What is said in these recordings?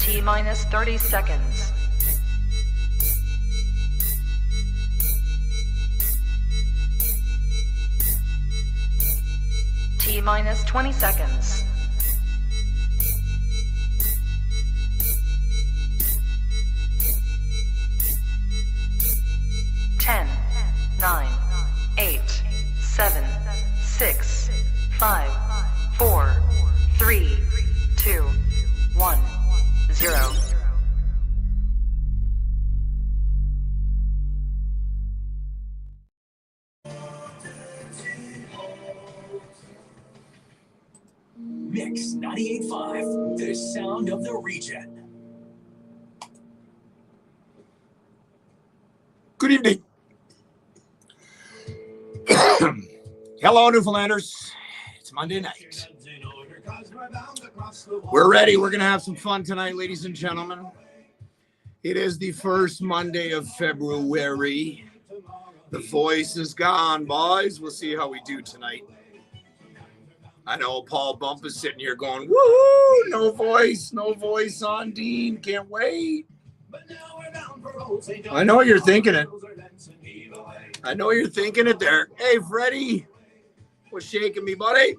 T-minus 30 seconds. T-minus 20 seconds. 10, 9, 8, 7, 6, 5, 4, 3, 2, 1, 0. Mix 98.5, the sound of the region. Good evening. Hello, Newfoundlanders. It's Monday night. We're ready. We're going to have some fun tonight, ladies and gentlemen. It is the first Monday of February. The voice is gone, boys. We'll see how we do tonight. I know Paul Bump is sitting here going, woohoo, no voice on Dean. Can't wait. I know you're thinking it. I know you're thinking it there. Hey, Freddie, what's shaking me, buddy?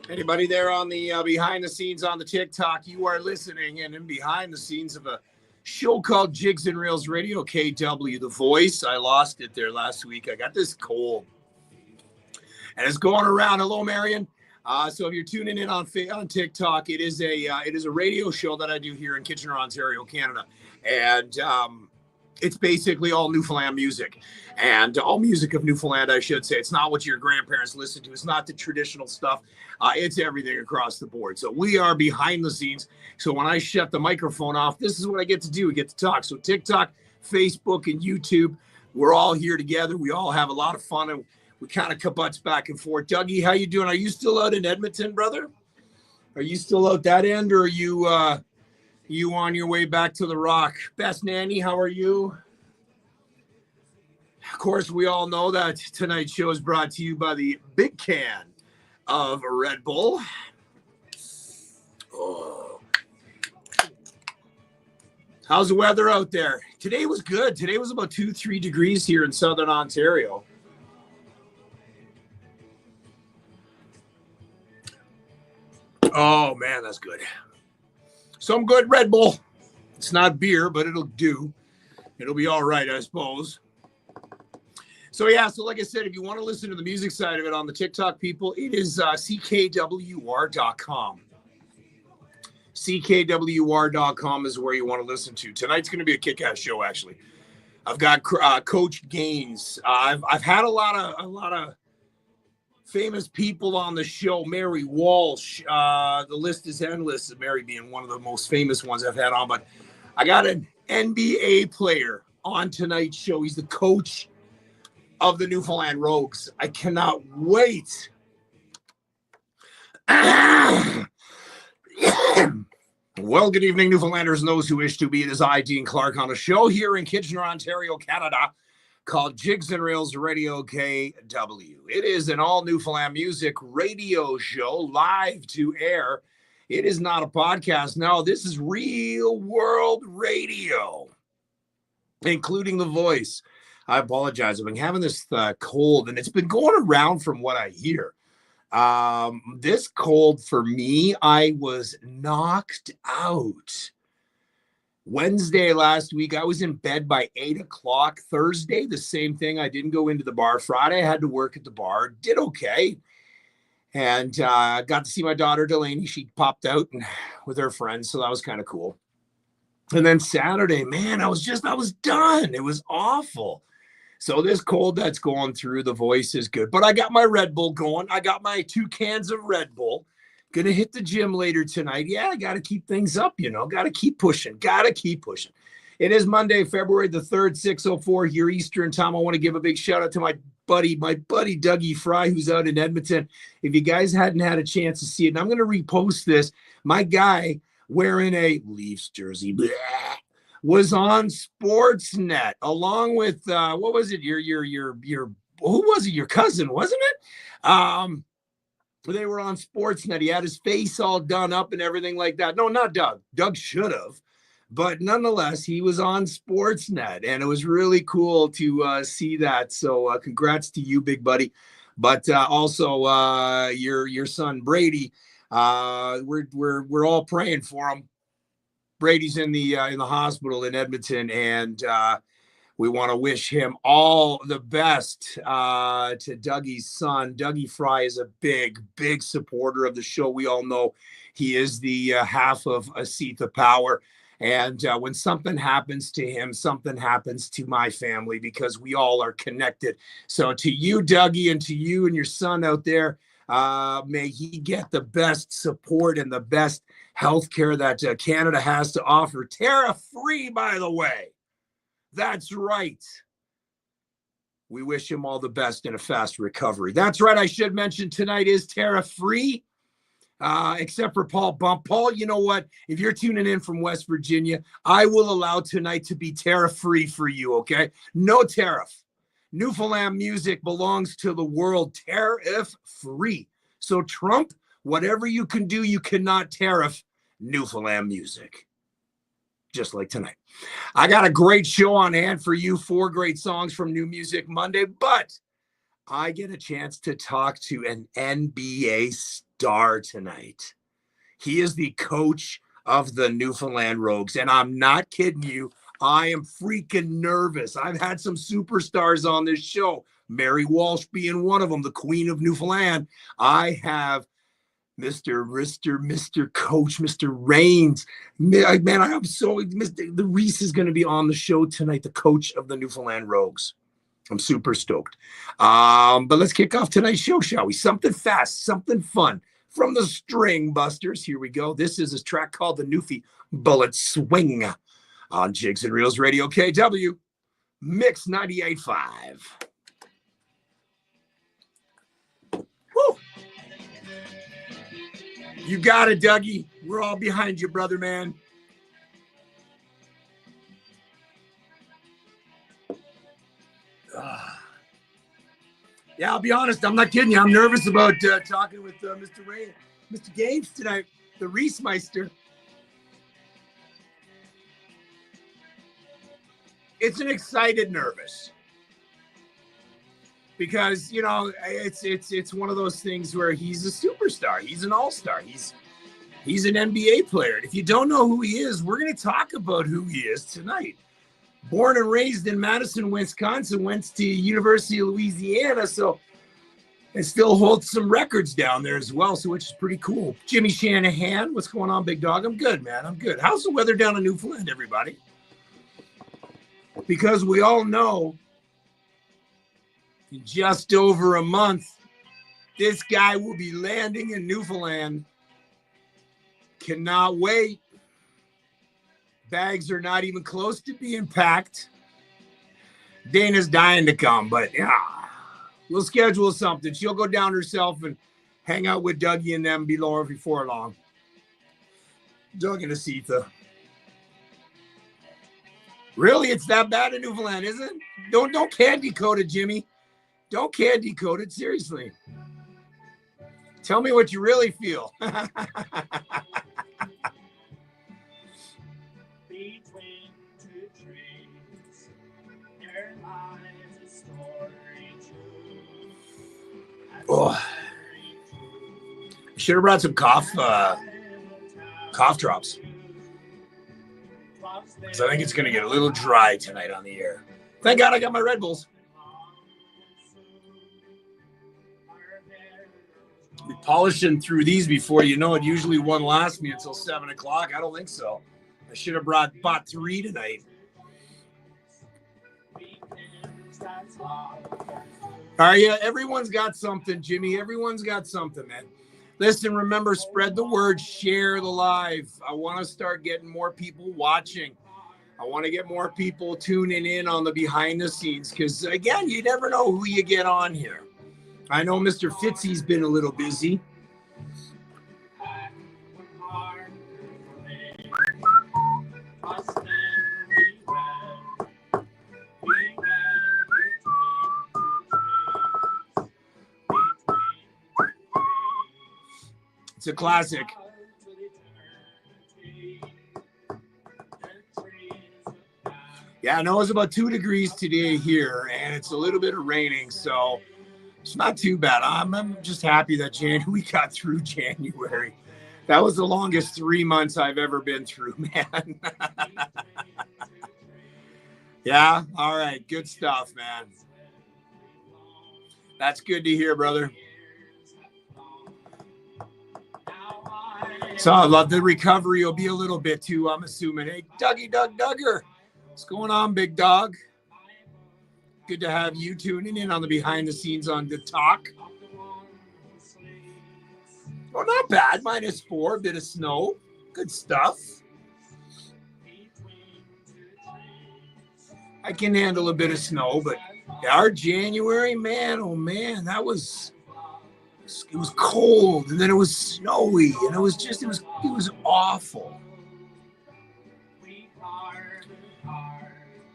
Anybody there on the behind the scenes on the TikTok, you are listening and in behind the scenes of a show called Jigs and Reels Radio, KW, The Voice. I lost it there last week. I got this cold. And it's going around. Hello, Marion. So if you're tuning in on TikTok, it is a radio show that I do here in Kitchener, Ontario, Canada. And it's basically all Newfoundland music. And all music of Newfoundland, I should say. It's not what your grandparents listened to. It's not the traditional stuff. It's everything across the board. So we are behind the scenes. So when I shut the microphone off, this is what I get to do. We get to talk. So TikTok, Facebook, and YouTube, we're all here together. We all have a lot of fun. And we kind of kabutz back and forth. Dougie, how you doing? Are you still out in Edmonton, brother? Are you still out that end, or are you on your way back to the Rock? Best Nanny, how are you? Of course, we all know that tonight's show is brought to you by the big can of Red Bull. Oh. How's the weather out there? Today was good. Today was about 2-3 degrees here in Southern Ontario. Oh, man, that's good. Some good Red Bull. It's not beer, but it'll do. It'll be all right, I suppose. So, yeah, so like I said, if you want to listen to the music side of it on the TikTok, people, it is ckwr.com. ckwr.com is where you want to listen to. Tonight's going to be a kick-ass show, actually. I've got Coach Gaines. I've had a lot of famous people on the show. Mary Walsh. The list is endless, Mary being one of the most famous ones I've had on. But I got an NBA player on tonight's show. He's the coach of the Newfoundland Rogues. I cannot wait. Well, good evening, Newfoundlanders and those who wish to be. It is I, Dean Clark, on a show here in Kitchener, Ontario, Canada, called Jigs and Reels Radio KW. It is an all Newfoundland music radio show, live to air. It is not a podcast. No, this is real world radio, including the voice. I apologize. I've been having this cold, and it's been going around from what I hear. This cold for me, I was knocked out. Wednesday last week, I was in bed by 8 o'clock. Thursday, the same thing. I didn't go into the bar. Friday, I had to work at the bar. Did okay. And got to see my daughter, Delaney. She popped out with her friends, so that was kind of cool. And then Saturday, man, I was done. It was awful. So this cold that's going through, the voice is good. But I got my Red Bull going. I got my 2 cans of Red Bull. Gonna hit the gym later tonight. Yeah, I got to keep things up, Got to keep pushing. It is Monday, February the 3rd, 6:04 here Eastern time. I want to give a big shout out to my buddy Dougie Fry, who's out in Edmonton. If you guys hadn't had a chance to see it, and I'm going to repost this, my guy wearing a Leafs jersey, was on Sportsnet along with what was it? Your who was it? Your cousin, wasn't it? They were on Sportsnet. He had his face all done up and everything like that. No, not Doug. Doug should have. But nonetheless, he was on Sportsnet, and it was really cool to see that. So congrats to you, big buddy. But also your son Brady. We're all praying for him. Brady's in the hospital in Edmonton, and we want to wish him all the best to Dougie's son. Dougie Fry is a big, big supporter of the show. We all know he is the half of Asitha Power. And when something happens to him, something happens to my family because we all are connected. So to you, Dougie, and to you and your son out there, may he get the best support and the best health care that Canada has to offer. Tariff-free, by the way. That's right. We wish him all the best in a fast recovery. That's right. I should mention tonight is tariff-free, except for Paul Bump. Paul, you know what? If you're tuning in from West Virginia, I will allow tonight to be tariff-free for you, okay? No tariff. Newfoundland music belongs to the world, tariff-free. So Trump, whatever you can do, you cannot tariff Newfoundland music. Just like tonight. I got a great show on hand for you, 4 great songs from New Music Monday, but I get a chance to talk to an NBA star tonight. He is the coach of the Newfoundland Rogues, and I'm not kidding you. I am freaking nervous. I've had some superstars on this show, Mary Walsh being one of them, the Queen of Newfoundland. I have Mr. Coach, Mr. Rains. Man, I'm so, the Reece is going to be on the show tonight, the coach of the Newfoundland Rogues. I'm super stoked. But let's kick off tonight's show, shall we? Something fast, something fun from the String Busters. Here we go. This is a track called The Newfie Bullet Swing on Jigs and Reels Radio KW, Mix 98.5. Woo! You got it, Dougie. We're all behind you, brother, man. Yeah, I'll be honest. I'm not kidding you. I'm nervous about talking with Mr. Ray, Mr. Games tonight, the Reece Meister. It's an excited nervous. Because, you know, it's one of those things where he's a superstar. He's an all-star. He's an NBA player. And if you don't know who he is, we're going to talk about who he is tonight. Born and raised in Madison, Wisconsin, went to University of Louisiana, so and still holds some records down there as well, so which is pretty cool. Jimmy Shanahan, what's going on, big dog? I'm good, man. I'm good. How's the weather down in Newfoundland, everybody? Because we all know in just over a month, this guy will be landing in Newfoundland. Cannot wait. Bags are not even close to being packed. Dana's dying to come, but yeah, we'll schedule something. She'll go down herself and hang out with Dougie and them before long. Doug and Asitha. Really, it's that bad in Newfoundland, is it? Don't candy coat it, Jimmy. Don't candy coat it, seriously. Tell me what you really feel. Between two trees, there lies a story true. Oh. Should have brought some cough drops. So I think it's going to get a little dry tonight on the air. Thank God I got my Red Bulls. Be polishing through these before you know it. Usually one lasts me until 7 o'clock. I don't think so. I should have bought 3 tonight. Everyone's got something, Jimmy. Everyone's got something, man. Listen, remember, spread the word, share the live. I want to start getting more people watching. I want to get more people tuning in on the behind the scenes because, again, you never know who you get on here. I know Mr. Fitzy's been a little busy. a classic. Yeah, I know it's about 2 degrees today here, and it's a little bit of raining, so it's not too bad. I'm just happy that we got through January. That was the longest 3 months I've ever been through, man. Yeah, all right, good stuff, man. That's good to hear, brother. So I love the recovery will be a little bit too, I'm assuming. Hey, Dugger. What's going on, big dog? Good to have you tuning in on the behind the scenes on the talk. Oh, not bad. -4, a bit of snow. Good stuff. I can handle a bit of snow, but our January, man, oh man, it was cold, and then it was snowy, and it was awful.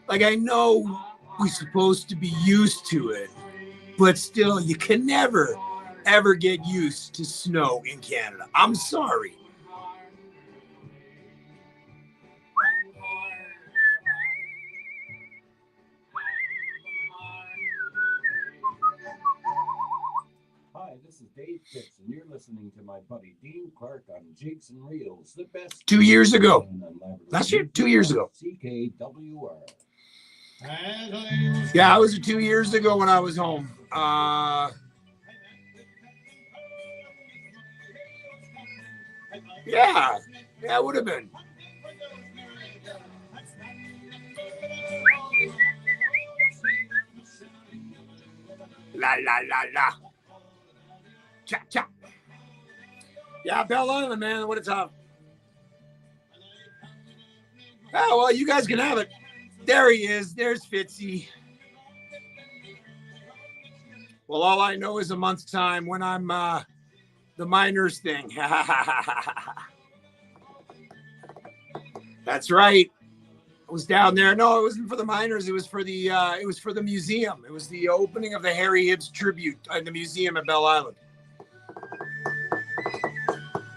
Like, I know we're supposed to be used to it, but still, you can never, ever get used to snow in Canada. I'm sorry. Hi, this is Dave Fitz, and you're listening to my buddy Dean Clark on Jigs and Reels, the best. 2 years ago. Last year, 2 years ago. CKWR. Yeah, it was 2 years ago when I was home. Yeah, it would have been. La la la la. Cha cha. Yeah, Bell Island, man. What a time. Oh, well, you guys can have it. There he is. There's Fitzy. Well, all I know is a month's time when I'm the miners thing. That's right. I was down there. No, it wasn't for the miners. It was for the museum. It was the opening of the Harry Hibbs tribute in the museum at Bell Island.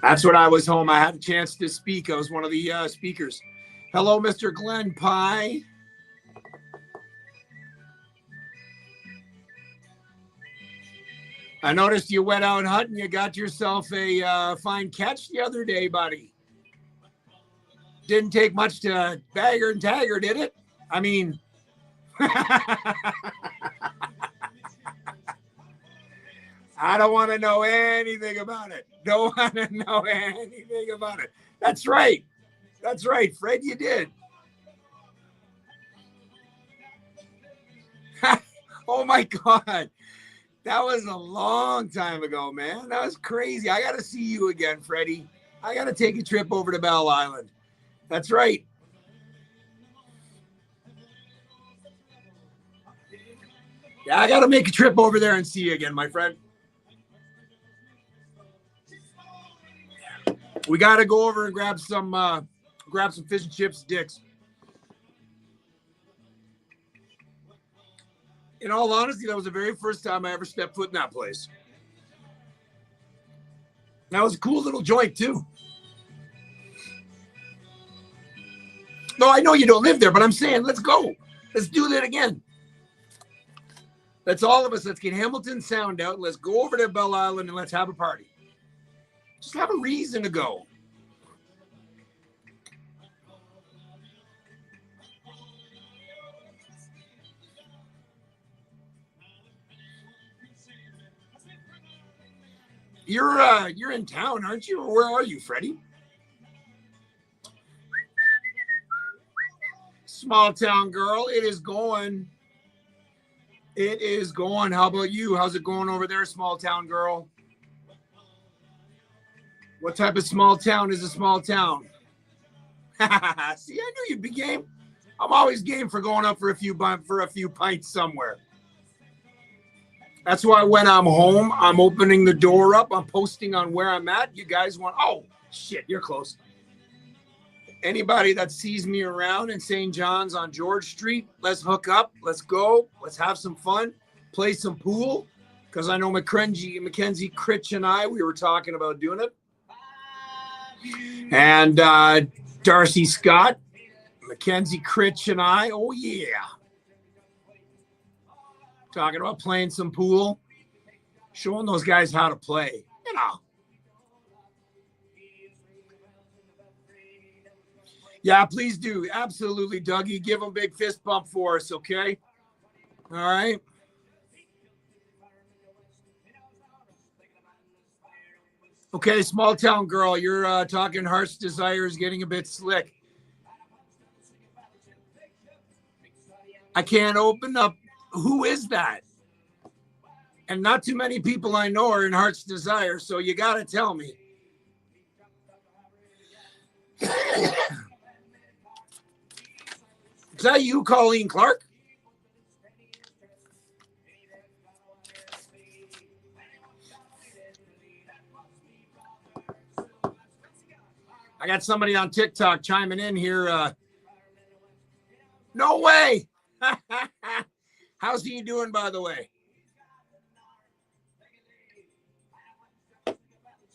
That's when I was home. I had a chance to speak. I was one of the speakers. Hello, Mr. Glenn Pye. I noticed you went out hunting. You got yourself a fine catch the other day, buddy. Didn't take much to bagger and tagger, did it? I mean, I don't want to know anything about it. Don't want to know anything about it. That's right. That's right, Fred, you did. Oh, my God. That was a long time ago, man. That was crazy. I got to see you again, Freddie. I got to take a trip over to Bell Island. That's right. Yeah, I got to make a trip over there and see you again, my friend. We got to go over and grab some fish and chips, Dick's. In all honesty, that was the very first time I ever stepped foot in that place. That was a cool little joint, too. No, I know you don't live there, but I'm saying, let's go. Let's do that again. Let's all of us, let's get Hamilton Sound out. Let's go over to Bell Island and let's have a party. Just have a reason to go. You're in town, aren't you? Or where are you, Freddie? Small town girl, it is going. It is going. How about you? How's it going over there, small town girl? What type of small town is a small town? See, I knew you'd be game. I'm always game for going up for a few pints somewhere. That's why when I'm home, I'm opening the door up. I'm posting on where I'm at. You guys want, oh, shit, you're close. Anybody that sees me around in St. John's on George Street, let's hook up. Let's go. Let's have some fun. Play some pool. Because I know Mackenzie Critch and I, we were talking about doing it. And Darcy Scott, Mackenzie Critch, and I. Oh, yeah. Talking about playing some pool. Showing those guys how to play. You know. Yeah, please do. Absolutely, Dougie. Give them a big fist bump for us, okay? All right. Okay, small town girl, you're talking Heart's Desire is getting a bit slick. I can't open up. Who is that? And not too many people I know are in Heart's Desire, so you got to tell me. Is that you, Colleen Clark? I got somebody on TikTok chiming in here. No way. How's he doing, by the way?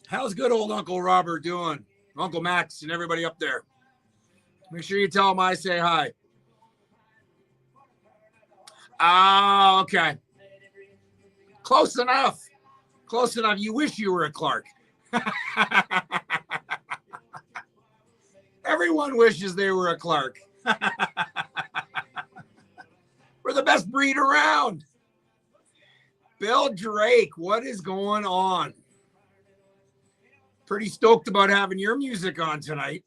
How's good old Uncle Robert doing? Uncle Max and everybody up there. Make sure you tell him I say hi. Oh, okay. Close enough. Close enough. You wish you were a Clark. Everyone wishes they were a Clark. We're the best breed around. Bill Drake, what is going on? Pretty stoked about having your music on tonight.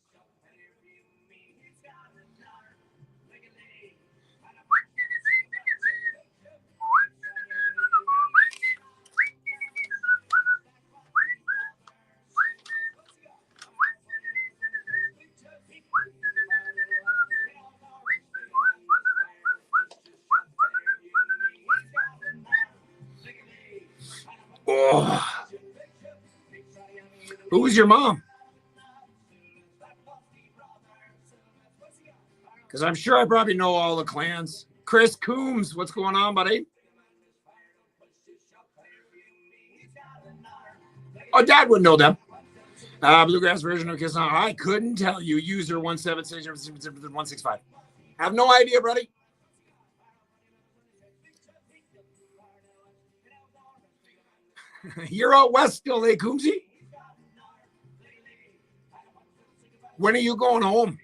Oh. Who was your mom? Because I'm sure I probably know all the clans. Chris Coombs, what's going on, buddy? Oh, Dad would know them. Bluegrass version of Kiss On. I couldn't tell you. User 176-165. Have no idea, buddy. You're out west still, eh, Coombsy? When are you going home?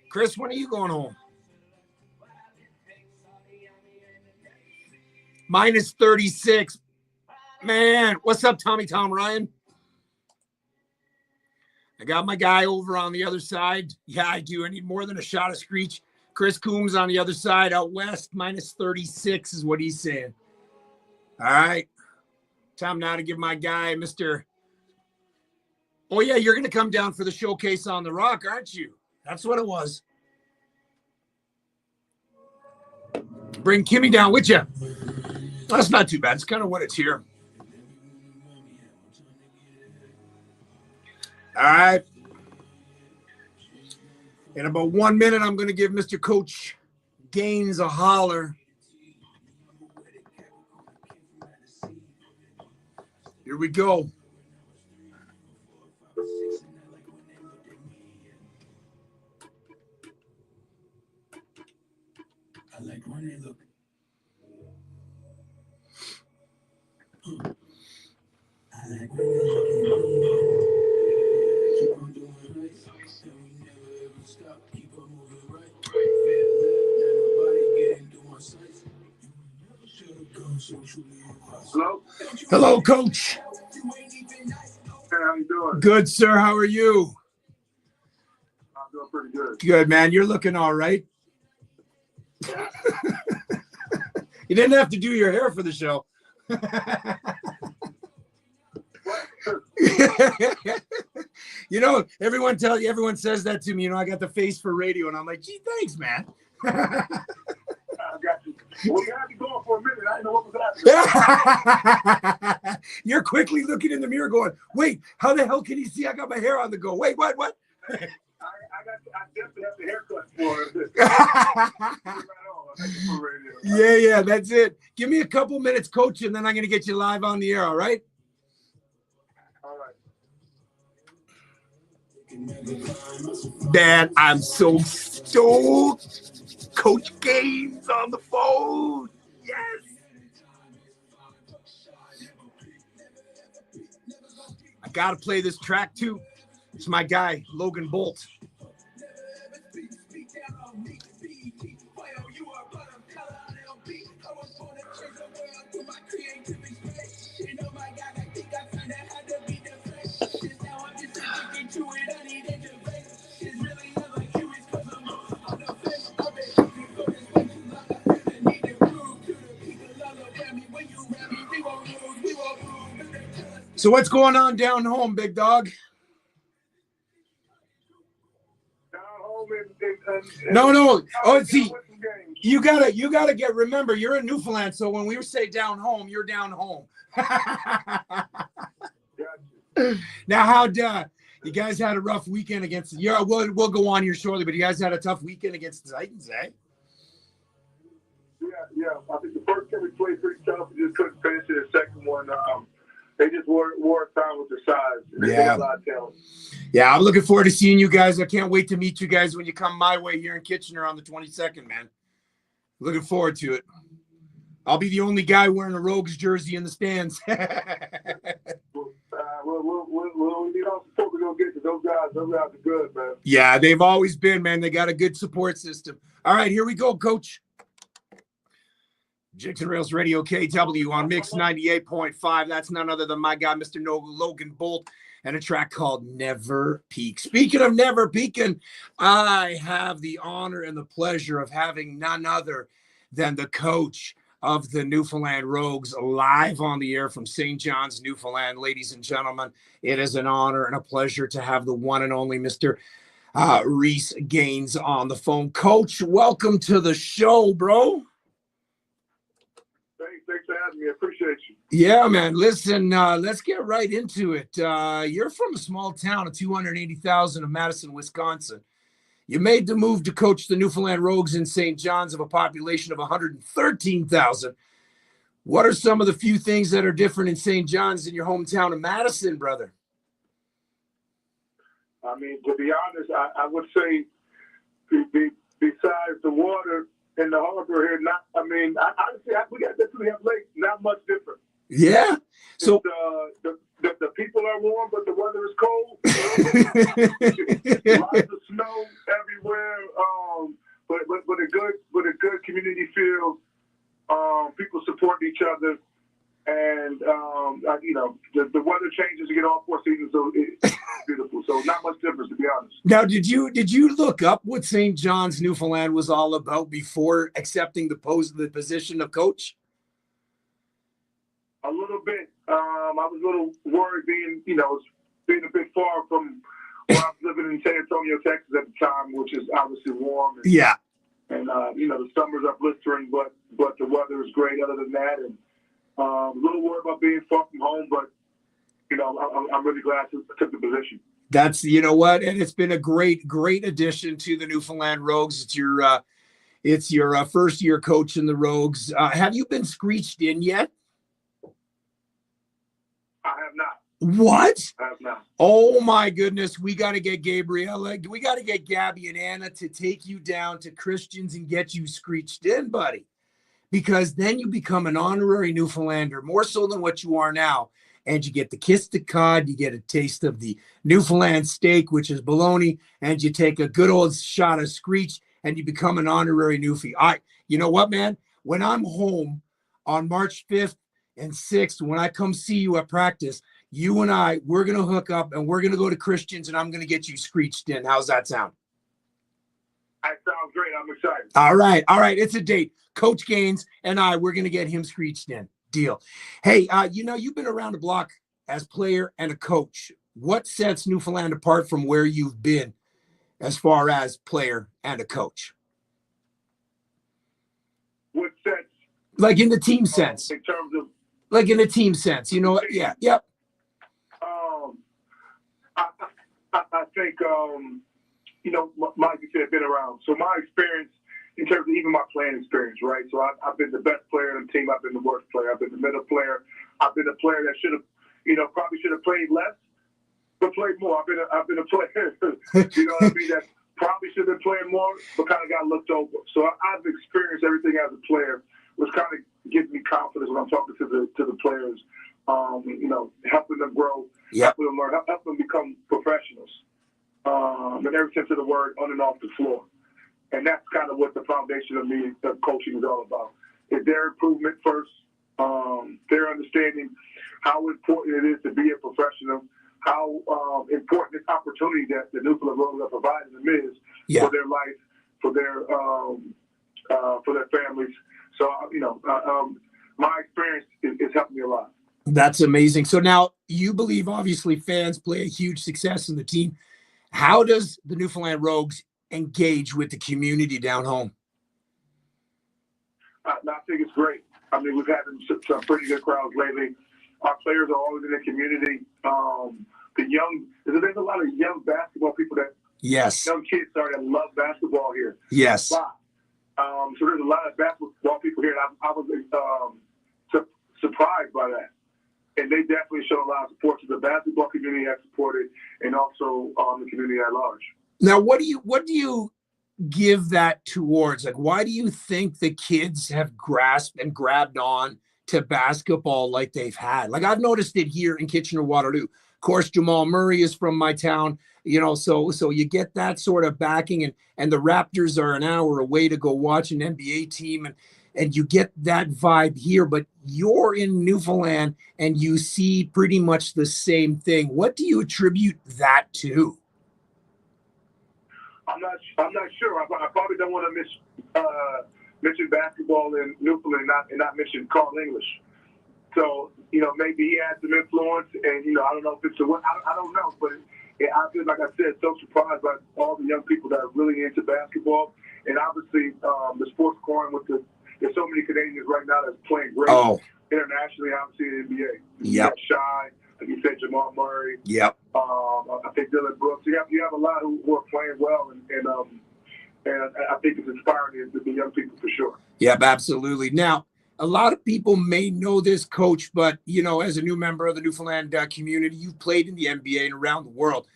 Chris, when are you going home? Minus 36. Man, what's up, Tommy Tom Ryan? I got my guy over on the other side. Yeah, I do. I need more than a shot of Screech. Chris Coombs on the other side out west. Minus 36 is what he's saying. All right. Time now to give my guy, Mr. Oh, yeah, you're going to come down for the showcase on the Rock, aren't you? That's what it was. Bring Kimmy down with you. That's not too bad. It's kind of what it's here. All right. In about 1 minute, I'm going to give Mr. Coach Gaines a holler. Here we go. I like when they look. I like when they look. Keep on doing right. And we never ever stop. Keep on moving right. Feel left and nobody getting to my sights. You never should have gone socially. Hello? Hello, Coach. Hey, how you doing? Good, sir. How are you? I'm doing pretty good. Good, man. You're looking all right. You didn't have to do your hair for the show. You know, everyone says that to me. You know, I got the face for radio, and I'm like, gee, thanks, man. I got you. Well, you had me going for a minute. I didn't know what was happening. You're quickly looking in the mirror going, wait, how the hell can he see I got my hair on the go? Wait, what? I definitely have the haircut for it. Yeah, that's it. Give me a couple minutes, Coach, and then I'm going to get you live on the air, all right? All right. Man, I'm so stoked. Coach Gaines on the phone. Yes. I got to play this track too. It's my guy, Logan Bolt. So what's going on down home, big dog? Down home No. Oh, see, you gotta remember, you're in Newfoundland, so when we say down home, you're down home. Now, how'd you guys had a rough weekend against? Yeah, we'll go on here shortly, but you guys had a tough weekend against the Titans, eh? Yeah. I think the first game we played pretty tough. We just couldn't finish it. The second one, they just wore time with their size. They had a lot of talent. Yeah, I'm looking forward to seeing you guys. I can't wait to meet you guys when you come my way here in Kitchener on the 22nd, man. Looking forward to it. I'll be the only guy wearing a Rogues jersey in the stands. We'll need all the support we're going to get, because those guys are good, man. Yeah, they've always been, man. They got a good support system. All right, here we go, Coach. Jigs and Rails Radio KW on Mix 98.5. That's none other than my guy, Mr. Logan Bolt, and a track called Never Peak. Speaking of never peaking, I have the honor and the pleasure of having none other than the coach of the Newfoundland Rogues live on the air from St. John's, Newfoundland. Ladies and gentlemen, it is an honor and a pleasure to have the one and only Mr. Reece Gaines on the phone. Coach, welcome to the show, bro. Thanks for having me. I appreciate you. Yeah, man. Listen, let's get right into it. You're from a small town of 280,000 of Madison, Wisconsin. You made the move to coach the Newfoundland Rogues in St. John's of a population of 113,000. What are some of the few things that are different in St. John's in your hometown of Madison, brother? I mean, to be honest, I would say besides the water in the harbor here, honestly, we have lakes, not much different. Yeah. So the people are warm, but the weather is cold. Lots of snow everywhere. But a good community feel. People support each other, and the weather changes. You get all 4 seasons, so it's beautiful. So not much difference, to be honest. Now, did you look up what St. John's, Newfoundland was all about before accepting the position of coach? A little bit. I was a little worried being a bit far from where I was living in San Antonio, Texas at the time, which is obviously warm. Yeah. And the summers are blistering, but the weather is great other than that. And a little worried about being far from home, but I'm really glad I took the position. That's, you know what, and it's been a great addition to the Newfoundland Rogues. It's your first year coaching the Rogues. Have you been screeched in yet? I have not. What? I have not. Oh my goodness, we got to get Gabriella. We got to get Gabby and Anna to take you down to Christians and get you screeched in, buddy. Because then you become an honorary Newfoundlander, more so than what you are now. And you get the kiss the cod, you get a taste of the Newfoundland steak, which is bologna, and you take a good old shot of screech, and you become an honorary Newfie. You know what, man? When I'm home on March 5th and 6th, when I come see you at practice, you and we're going to hook up, and we're going to go to Christians, and I'm going to get you screeched in. How's that sound? That sounds great. I'm excited. All right. It's a date. Coach Gaines and we're going to get him screeched in. Deal. Hey, you've been around the block as player and a coach. What sets Newfoundland apart from where you've been as far as player and a coach? What sets? Like in the team sense. In terms of? Like in the team sense, yeah, yep. I think, Mike, you said, been around. So my experience, in terms of even my playing experience, right? So I've been the best player on the team. I've been the worst player. I've been the middle player. I've been a player that probably should have played less, but played more. I've been a player. You know what I mean? That probably should have been playing more, but kind of got looked over. So I've experienced everything as a player, which kind of gives me confidence when I'm talking to the players. You know, helping them grow, helping them learn, helping them become professionals. In every sense of the word, on and off the floor. And that's kind of what the foundation of me, of coaching, is all about. Is their improvement first, their understanding how important it is to be a professional, how important this opportunity that the Newfoundland Rogues are providing them is for their life, for their families. So, you know, my experience is helping me a lot. That's amazing. So now you believe, obviously, fans play a huge success in the team. How does the Newfoundland Rogues engage with the community down home? I think it's great. I mean, we've had some pretty good crowds lately. Our players are always in the community. There's a lot of young basketball people young kids, that love basketball here. Yes. So there's a lot of basketball people here. And I was surprised by that. And they definitely show a lot of support to the basketball community I supported, and also the community at large. Now, what do you give that towards? Like, why do you think the kids have grasped and grabbed on to basketball like they've had? Like, I've noticed it here in Kitchener-Waterloo. Of course, Jamal Murray is from my town, you know, so you get that sort of backing, and the Raptors are an hour away to go watch an NBA team, and you get that vibe here, but you're in Newfoundland and you see pretty much the same thing. What do you attribute that to? I'm not sure. I probably don't want to mention basketball in Newfoundland and not mention Carl English. So, you know, maybe he had some influence, and, you know, I don't know if it's I don't know, but I feel, like I said, so surprised by all the young people that are really into basketball. And obviously, the sports scoring there's so many Canadians right now that's playing great internationally, obviously in the NBA. You got Shy, like you said, Jamal Murray. Yep. I think Dylan Brooks. You have a lot who are playing well, and I think it's inspiring to the young people for sure. Yep, absolutely. Now, a lot of people may know this, Coach, but, you know, as a new member of the Newfoundland community, you've played in the NBA and around the world.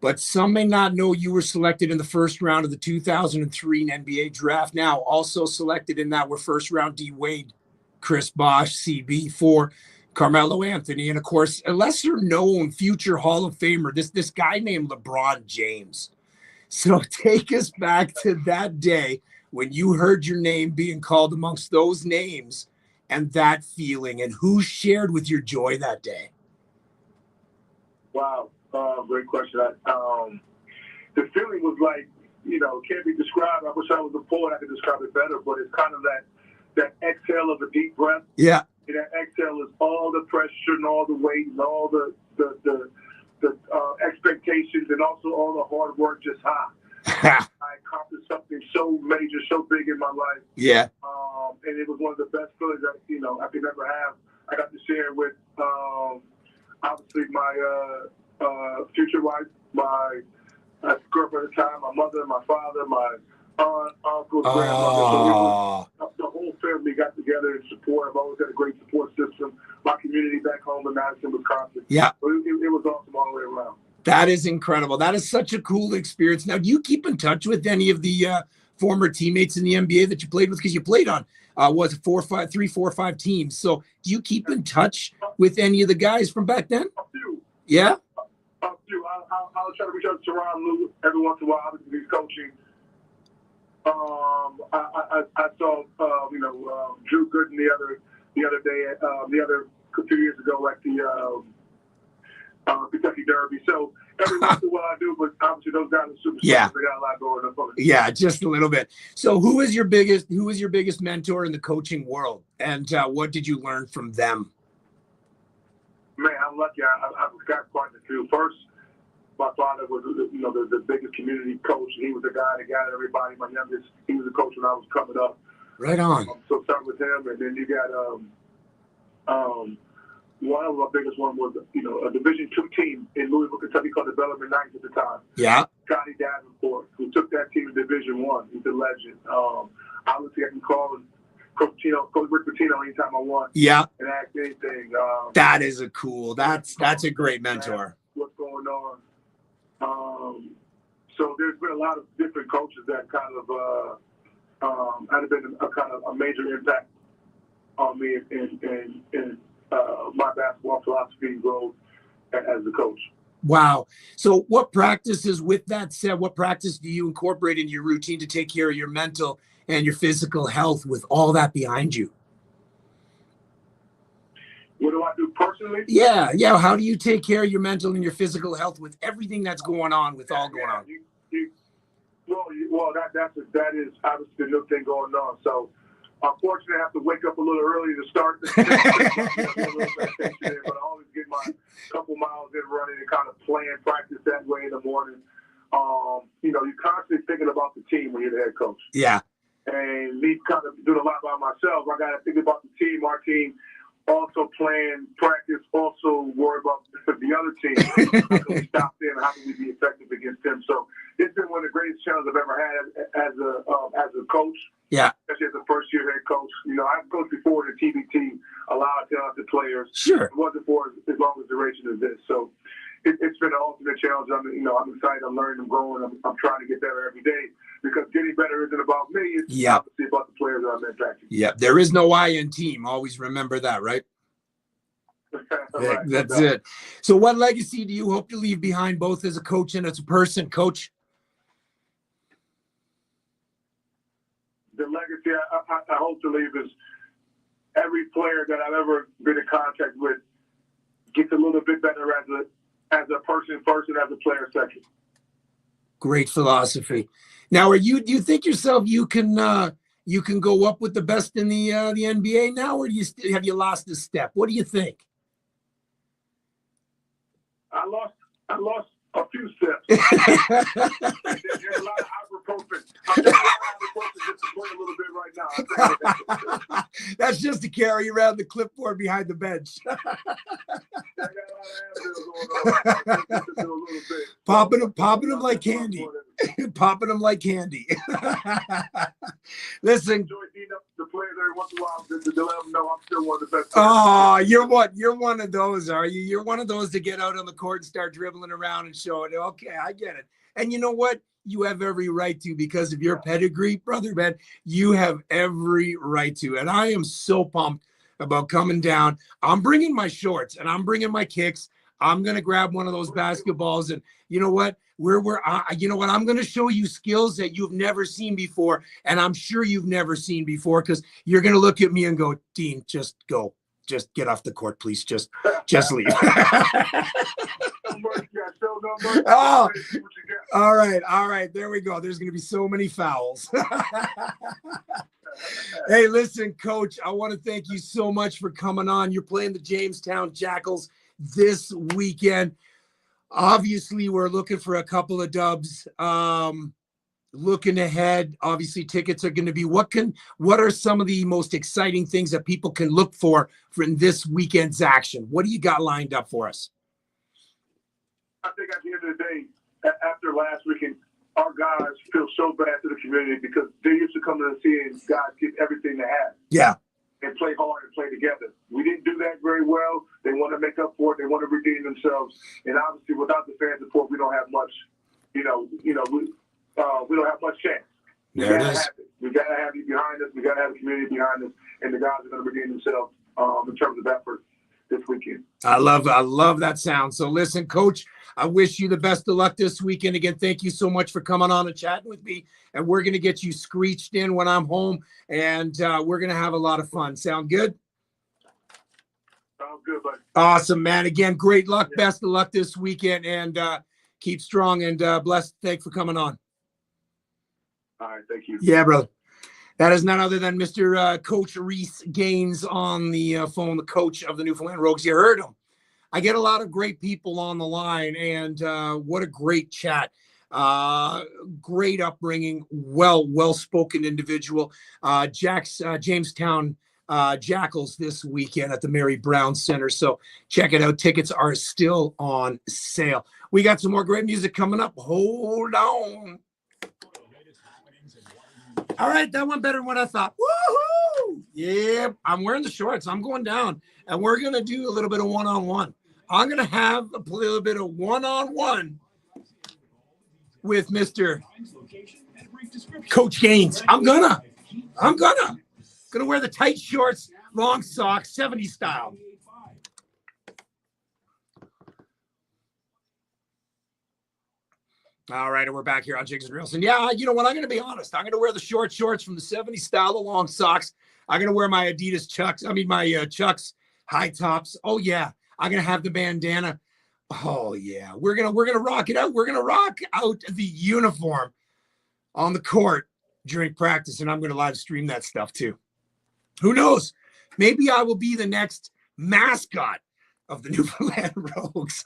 But some may not know you were selected in the first round of the 2003 NBA draft. Now, also selected in that were first-round D. Wade, Chris Bosh, CB, for Carmelo Anthony, and, of course, a lesser-known future Hall of Famer, this guy named LeBron James. So take us back to that day when you heard your name being called amongst those names, and that feeling, and who shared with your joy that day? Wow. Great question. The feeling was like, you know, can't be described. I wish I was a poet. I could describe it better, but it's kind of that exhale of a deep breath. Yeah. And that exhale is all the pressure and all the weight and all the expectations and also all the hard work just high. I accomplished something so major, so big in my life. Yeah. And it was one of the best feelings that, you know, I could ever have. I got to share with, obviously, my future wife, my girlfriend at the time, my mother, my father, my aunt, uncle, grandmother. So the whole family got together in support. I've always had a great support system. My community back home in Madison, Wisconsin. Yeah. So it was awesome all the way around. That is incredible. That is such a cool experience. Now, do you keep in touch with any of the former teammates in the NBA that you played with? Because you played on, was it 3, 4, 5 teams. So do you keep in touch with any of the guys from back then? I do. Yeah? I do. I'll try to reach out to Ron Lou every once in a while. Obviously, he's coaching. I saw, Drew Gooden the other few years ago at the Kentucky Derby. So every once in a while I do, but obviously those guys are superstars. Yeah. They got a lot going on. Yeah, just a little bit. So who is your biggest mentor in the coaching world, and what did you learn from them? Man, I'm lucky. I've got quite a few. First, my father was, the biggest community coach. He was the guy that gathered everybody. My youngest, he was the coach when I was coming up. Right on. So start with him, and then you got one of our biggest one was a Division II team in Louisville, Kentucky called the Bellarmine Knights at the time. Yeah. Scotty Davenport, who took that team to Division I. He's a legend. Obviously, I can call Coach Rick Pitino anytime I want. Yeah. And ask anything. That is that's a great mentor. What's going going on. So there's been a lot of different coaches that kind of had been a kind of a major impact on me in my basketball philosophy and growth as a coach. Wow. So what practices, with that said, what practice do you incorporate in your routine to take care of your mental and your physical health with all that behind you? What do I do personally? Yeah. How do you take care of your mental and your physical health with everything that's going on, with all going on? Well, that is obviously the new thing going on. So, unfortunately, I have to wake up a little early to start the but I always get my couple miles in running and kind of plan practice that way in the morning. You're constantly thinking about the team when you're the head coach. Yeah. And me kind of doing a lot by myself. I got to think about the team, our team. Also plan, practice, also worry about the other team. How can we stop them? How can we be effective against them? So it's been one of the greatest challenges I've ever had as a coach. Yeah. Especially as a first-year head coach. I've coached before in the TBT, a lot of talented players. Sure. It wasn't for as long as duration as this. So it's been an ultimate challenge. I'm excited. I'm learning. I'm growing. I'm trying to get better every day, because getting better isn't about me. It's obviously about the players that I'm impacting. Yeah. There is no I in team. Always remember that, right? Right. That's it. So what legacy do you hope to leave behind, both as a coach and as a person, Coach? The legacy I hope to leave is every player that I've ever been in contact with gets a little bit better as a person first and as a player second. Great philosophy. Now, do you think yourself you can go up with the best in the NBA now, or have you lost a step? What do you think? I lost a few steps. There's a lot of ibuprofen. I'm taking a lot of ibuprofen just to play a little bit right now. That's just to carry around the clipboard behind the bench. I got a lot of Advil going on. A little bit. Popping them like candy. Popping them like candy. Listen. Enjoy beating up the players every once in a while to let them know I'm still one of the best. Oh, you're one of those, are you? You're one of those to get out on the court and start dribbling around and show it. Okay, I get it. And you know what? You have every right to, because of your pedigree, brother, man. You have every right to. And I am so pumped about coming down. I'm bringing my shorts and I'm bringing my kicks. I'm going to grab one of those basketballs, and you know what? You know what? I'm going to show you skills that you've never seen before, and I'm sure you've never seen before, because you're going to look at me and go, Dean, just go. Just get off the court, please. Just leave. Oh, all right. There we go. There's going to be so many fouls. Hey, listen, Coach, I want to thank you so much for coming on. You're playing the Jamestown Jackals this weekend. Obviously, we're looking for a couple of dubs. Looking ahead, obviously tickets are going to be, what are some of the most exciting things that people can look for in this weekend's action? What do you got lined up for us? I think at the end of the day, after last weekend, our guys feel so bad to the community, because they used to come to the city and guys give everything they have. Yeah. And play hard and play together. We didn't do that very well. They want to make up for it. They want to redeem themselves. And obviously, without the fan support, we don't have much. We don't have much chance. There it is. We got to have you behind us. We got to have the community behind us, and the guys are going to redeem themselves in terms of effort this weekend. I love that sound. So listen, Coach, I wish you the best of luck this weekend. Again, thank you so much for coming on and chatting with me. And we're going to get you screeched in when I'm home, and we're going to have a lot of fun. Sound good? Sounds good, buddy. Awesome, man. Again, great luck. Yeah. Best of luck this weekend, and keep strong and blessed. Thanks for coming on. All right, thank you. Yeah, brother. That is none other than Mr. Coach Reece Gaines on the phone, the coach of the Newfoundland Rogues. You heard him. I get a lot of great people on the line, and what a great chat. Great upbringing, well-spoken individual. Jamestown Jackals this weekend at the Mary Brown Center. So check it out. Tickets are still on sale. We got some more great music coming up. Hold on. All right, that went better than what I thought. Woohoo! Yeah, I'm wearing the shorts. I'm going down, and we're going to do a little bit of one-on-one. I'm going to have a little bit of one-on-one with Mr. Coach Gaines. I'm gonna wear the tight shorts, long socks, 70s style. All right, and we're back here on Jigs and Reels. And yeah, you know what? I'm going to be honest. I'm going to wear the short shorts from the 70s style, the long socks. I'm going to wear my Adidas Chucks. My Chucks high tops. Oh yeah, I'm going to have the bandana. Oh yeah, we're gonna rock it out. We're gonna rock out the uniform on the court during practice, and I'm gonna live stream that stuff too. Who knows? Maybe I will be the next mascot of the Newfoundland Rogues.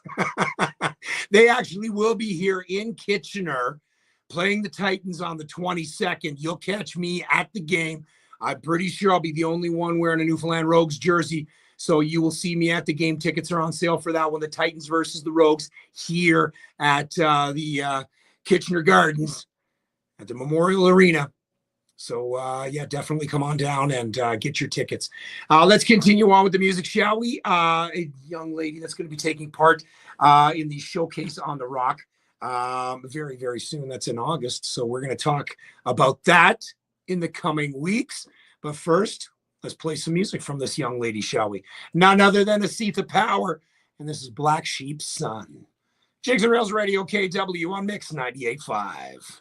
They actually will be here in Kitchener playing the Titans on the 22nd. You'll catch me at the game. I'm pretty sure I'll be the only one wearing a Newfoundland Rogues jersey. So you will see me at the game. Tickets are on sale for that one. The Titans versus the Rogues here at the Kitchener Gardens at the Memorial Arena. So, yeah, definitely come on down and get your tickets. Let's continue on with the music, shall we? A young lady that's going to be taking part in the Showcase on the Rock very, very soon. That's in August. So we're going to talk about that in the coming weeks. But first, let's play some music from this young lady, shall we? None other than Aretha Power. And this is Black Sheep's Son. Jigs and Rails Radio KW on Mix 98.5.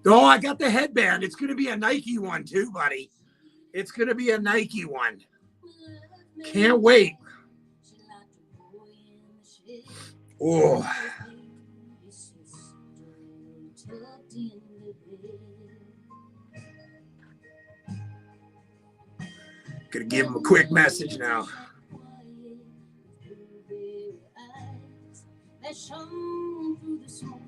Oh, I got the headband. It's going to be a Nike one too, buddy. It's going to be a Nike one. Can't wait. Oh. Gonna give him a quick message now. That shone through the smoke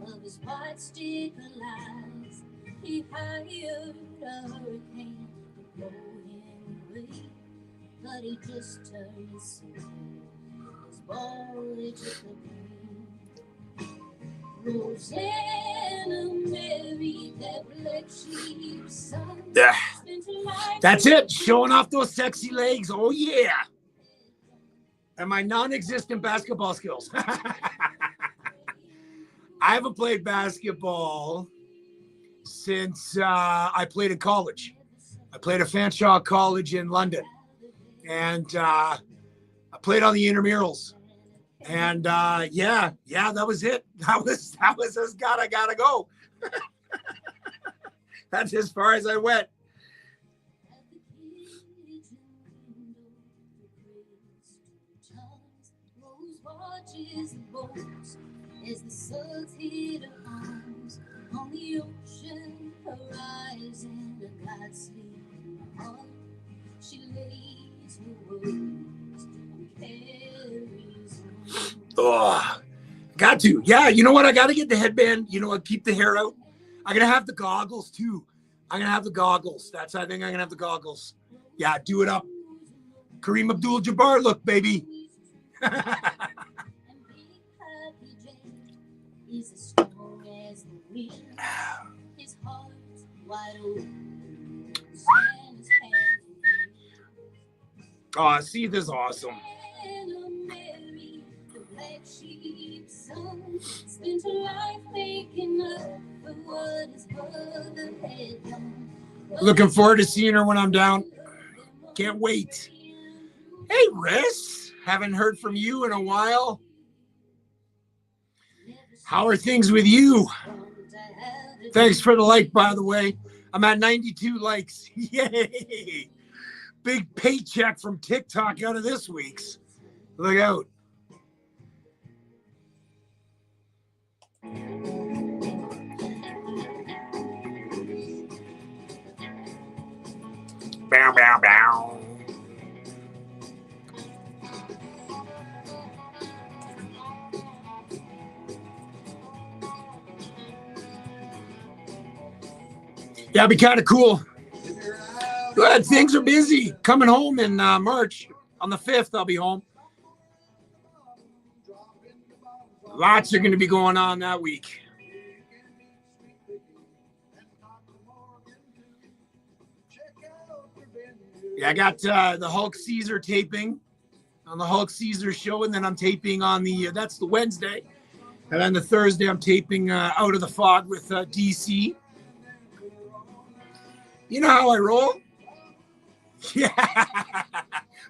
of his white stick lies. He hired a hurricane to blow him away, but he just turned sick. His boy took the pain. Rosanna married that black sheep's son. Yeah. That's it. Showing off those sexy legs. Oh, yeah. And my non-existent basketball skills. I haven't played basketball since I played in college. I played at Fanshawe College in London. And I played on the intramurals. And yeah, that was it. That was as God I gotta go. That's as far as I went. As the sun's hit her arms on the ocean horizon, a God sleeping heart, she lays her words and carries on. Oh, got to. Yeah, you know what? I got to get the headband. You know what? Keep the hair out. I'm going to have the goggles too. I'm going to have the goggles. I think I'm going to have the goggles. Yeah, do it up. Kareem Abdul-Jabbar look, baby. He's as strong as the wind. His heart's wide open. His oh, see, this is awesome. Mary, the black sheep's son, spent her life making up for what his brother had done. Looking forward to seeing her when I'm down. Can't wait. Hey, Reece. Haven't heard from you in a while. How are things with you? Thanks for the like, by the way. I'm at 92 likes. Yay! Big paycheck from TikTok out of this week's. Look out. Bow, bow, bow. Yeah, it'd be kind of cool. Good. Things are busy. Coming home in March. On the 5th, I'll be home. Lots are going to be going on that week. Yeah, I got the Hulk Caesar taping on the Hulk Caesar show, and then I'm taping on that's the Wednesday. And then the Thursday, I'm taping Out of the Fog with DC. You know how I roll? Yeah.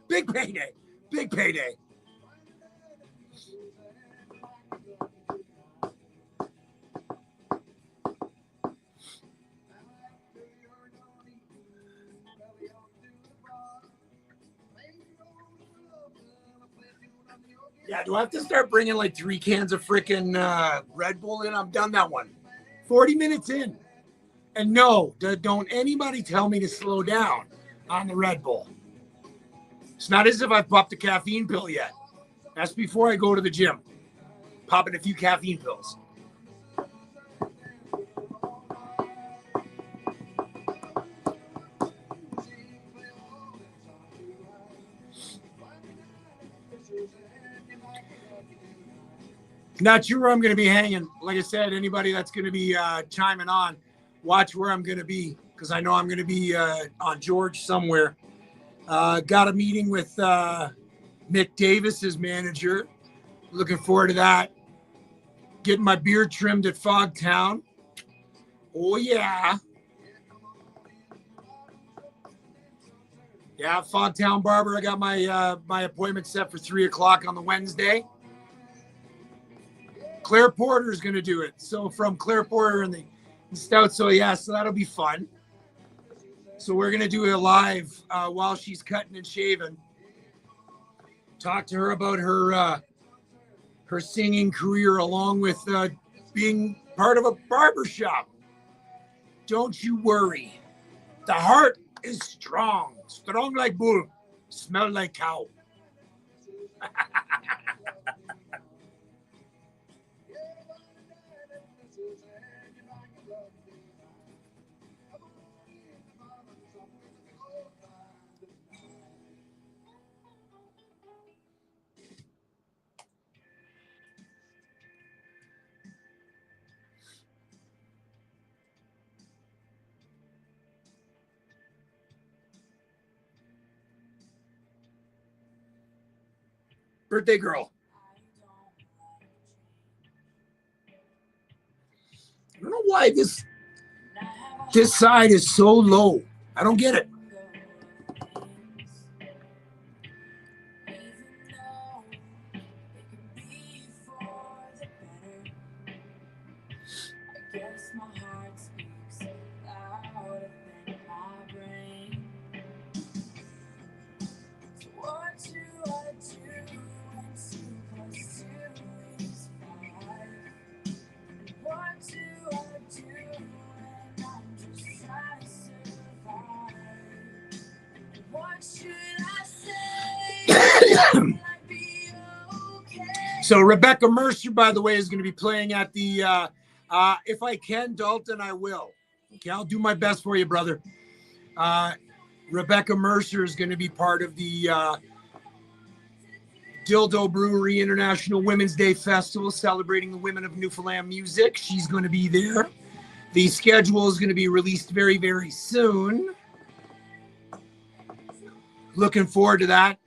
Big payday. Big payday. Yeah, do I have to start bringing like 3 cans of freaking Red Bull in? I'm done that one. 40 minutes in. And no, don't anybody tell me to slow down on the Red Bull. It's not as if I've popped a caffeine pill yet. That's before I go to the gym. Popping a few caffeine pills. Not sure where I'm going to be hanging. Like I said, anybody that's going to be chiming on, watch where I'm going to be, because I know I'm going to be on George somewhere. Got a meeting with Mick Davis, his manager. Looking forward to that. Getting my beard trimmed at Fogtown. Oh, yeah. Yeah, Fogtown Barber. I got my appointment set for 3 o'clock on the Wednesday. Claire Porter is going to do it. So from Claire Porter and the Stout. So yeah, so that'll be fun. So we're going to do it live while she's cutting and shaving. Talk to her about her singing career along with being part of a barber shop. Don't you worry. The heart is strong. Strong like bull. Smell like cow. Birthday girl. I don't know why this side is so low. I don't get it. So Rebecca Mercer, by the way, is going to be playing at the, if I can, Dalton, I will. Okay, I'll do my best for you, brother. Rebecca Mercer is going to be part of the Dildo Brewery International Women's Day Festival, celebrating the women of Newfoundland music. She's going to be there. The schedule is going to be released very, very soon. Looking forward to that.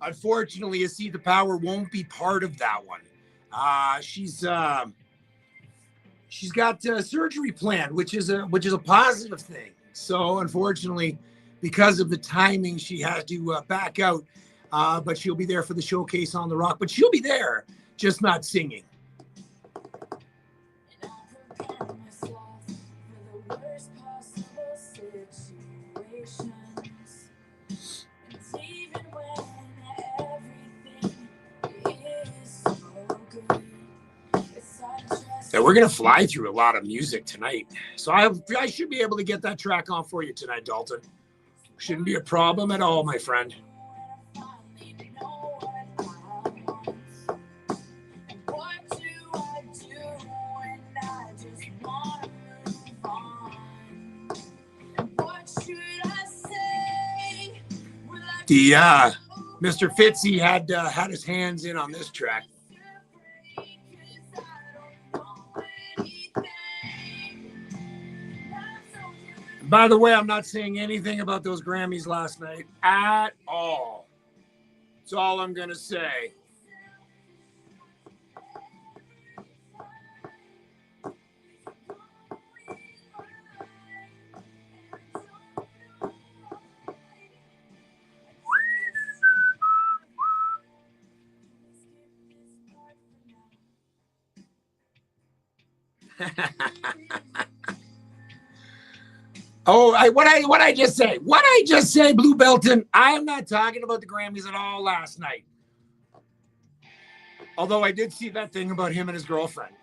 Unfortunately, See the Power won't be part of that one. She's got surgery planned, which is a positive thing. So unfortunately, because of the timing, she has to back out. But she'll be there for the showcase on the Rock. But she'll be there, just not singing. Yeah, we're going to fly through a lot of music tonight. So I should be able to get that track on for you tonight, Dalton. Shouldn't be a problem at all, my friend. The Mr. Fitzy had his hands in on this track. By the way, I'm not saying anything about those Grammys last night at all. That's all I'm going to say. What I just say? What I just say, Blue Belton? I am not talking about the Grammys at all last night. Although I did see that thing about him and his girlfriend.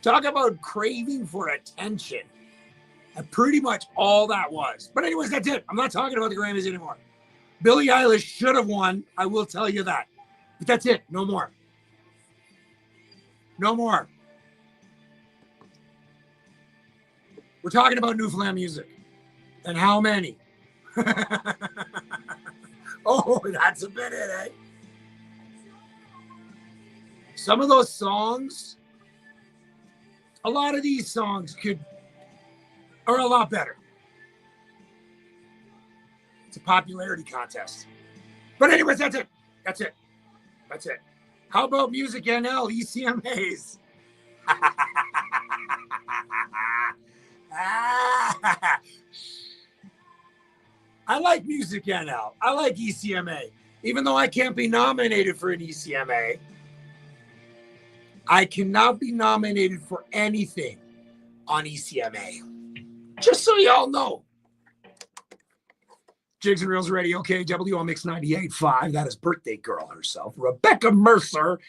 Talk about craving for attention. And pretty much all that was. But anyways, that's it. I'm not talking about the Grammys anymore. Billie Eilish should have won. I will tell you that. But that's it. No more. No more. We're talking about Newfoundland music. And how many? Oh, that's a bit it, eh? Some of those songs, a lot of these songs are a lot better. It's a popularity contest. But anyways, that's it. That's it. That's it. How about Music NL, ECMAs? I like Music NL. I like ECMA. Even though I can't be nominated for an ECMA, I cannot be nominated for anything on ECMA. Just so y'all know. Jigs and Reels Radio, KW on Mix 98.5. That is birthday girl herself, Rebecca Mercer.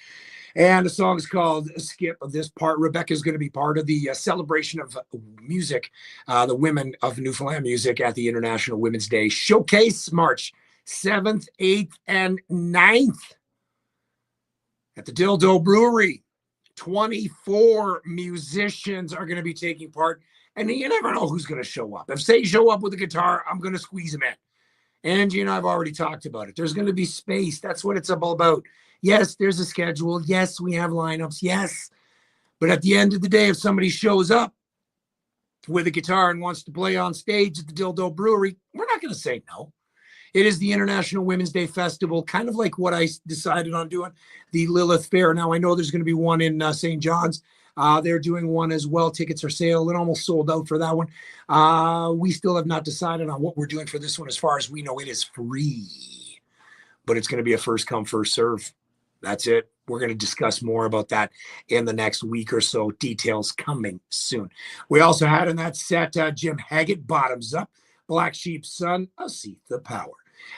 And the song is called Skip This Part. Rebecca is going to be part of the celebration of music, the women of Newfoundland music at the International Women's Day Showcase, March 7th, 8th, and 9th at the Dildo Brewery. 24 musicians are going to be taking part. And you never know who's going to show up. If they show up with a guitar, I'm going to squeeze them in. Angie and I have already talked about it. There's going to be space. That's what it's all about. Yes, there's a schedule. Yes, we have lineups. Yes. But at the end of the day, if somebody shows up with a guitar and wants to play on stage at the Dildo Brewery, we're not going to say no. It is the International Women's Day Festival, kind of like what I decided on doing, the Lilith Fair. Now, I know there's going to be one in St. John's. They're doing one as well. Tickets are sale and almost sold out for that one. We still have not decided on what we're doing for this one. As far as we know, it is free, but it's going to be a first come, first serve. That's it. We're going to discuss more about that in the next week or so. Details coming soon. We also had in that set Jim Haggett, Bottoms Up, Black Sheep's Son, A Seat the Power.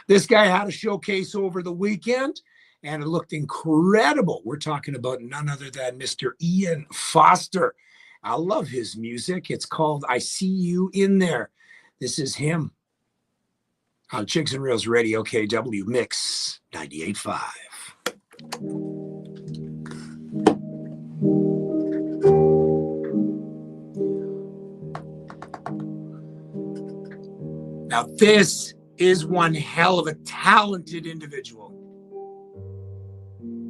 This guy had a showcase over the weekend, and it looked incredible. We're talking about none other than Mr. Ian Foster. I love his music. It's called I See You in There. This is him on Jigs and Reels Radio, KW Mix 98.5. Now, this is one hell of a talented individual.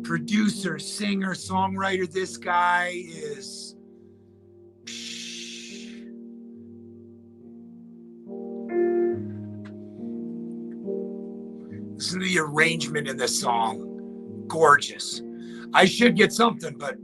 Producer, singer, songwriter. This guy is listen to the arrangement in this song. Gorgeous. I should get something, but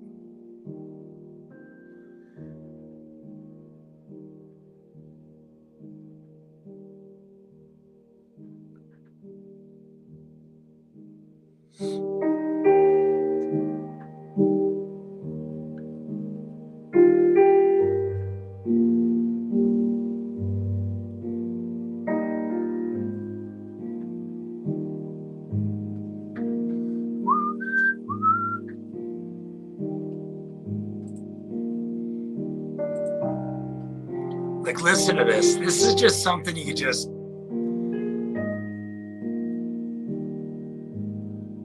like, listen to this. This is just something you could just,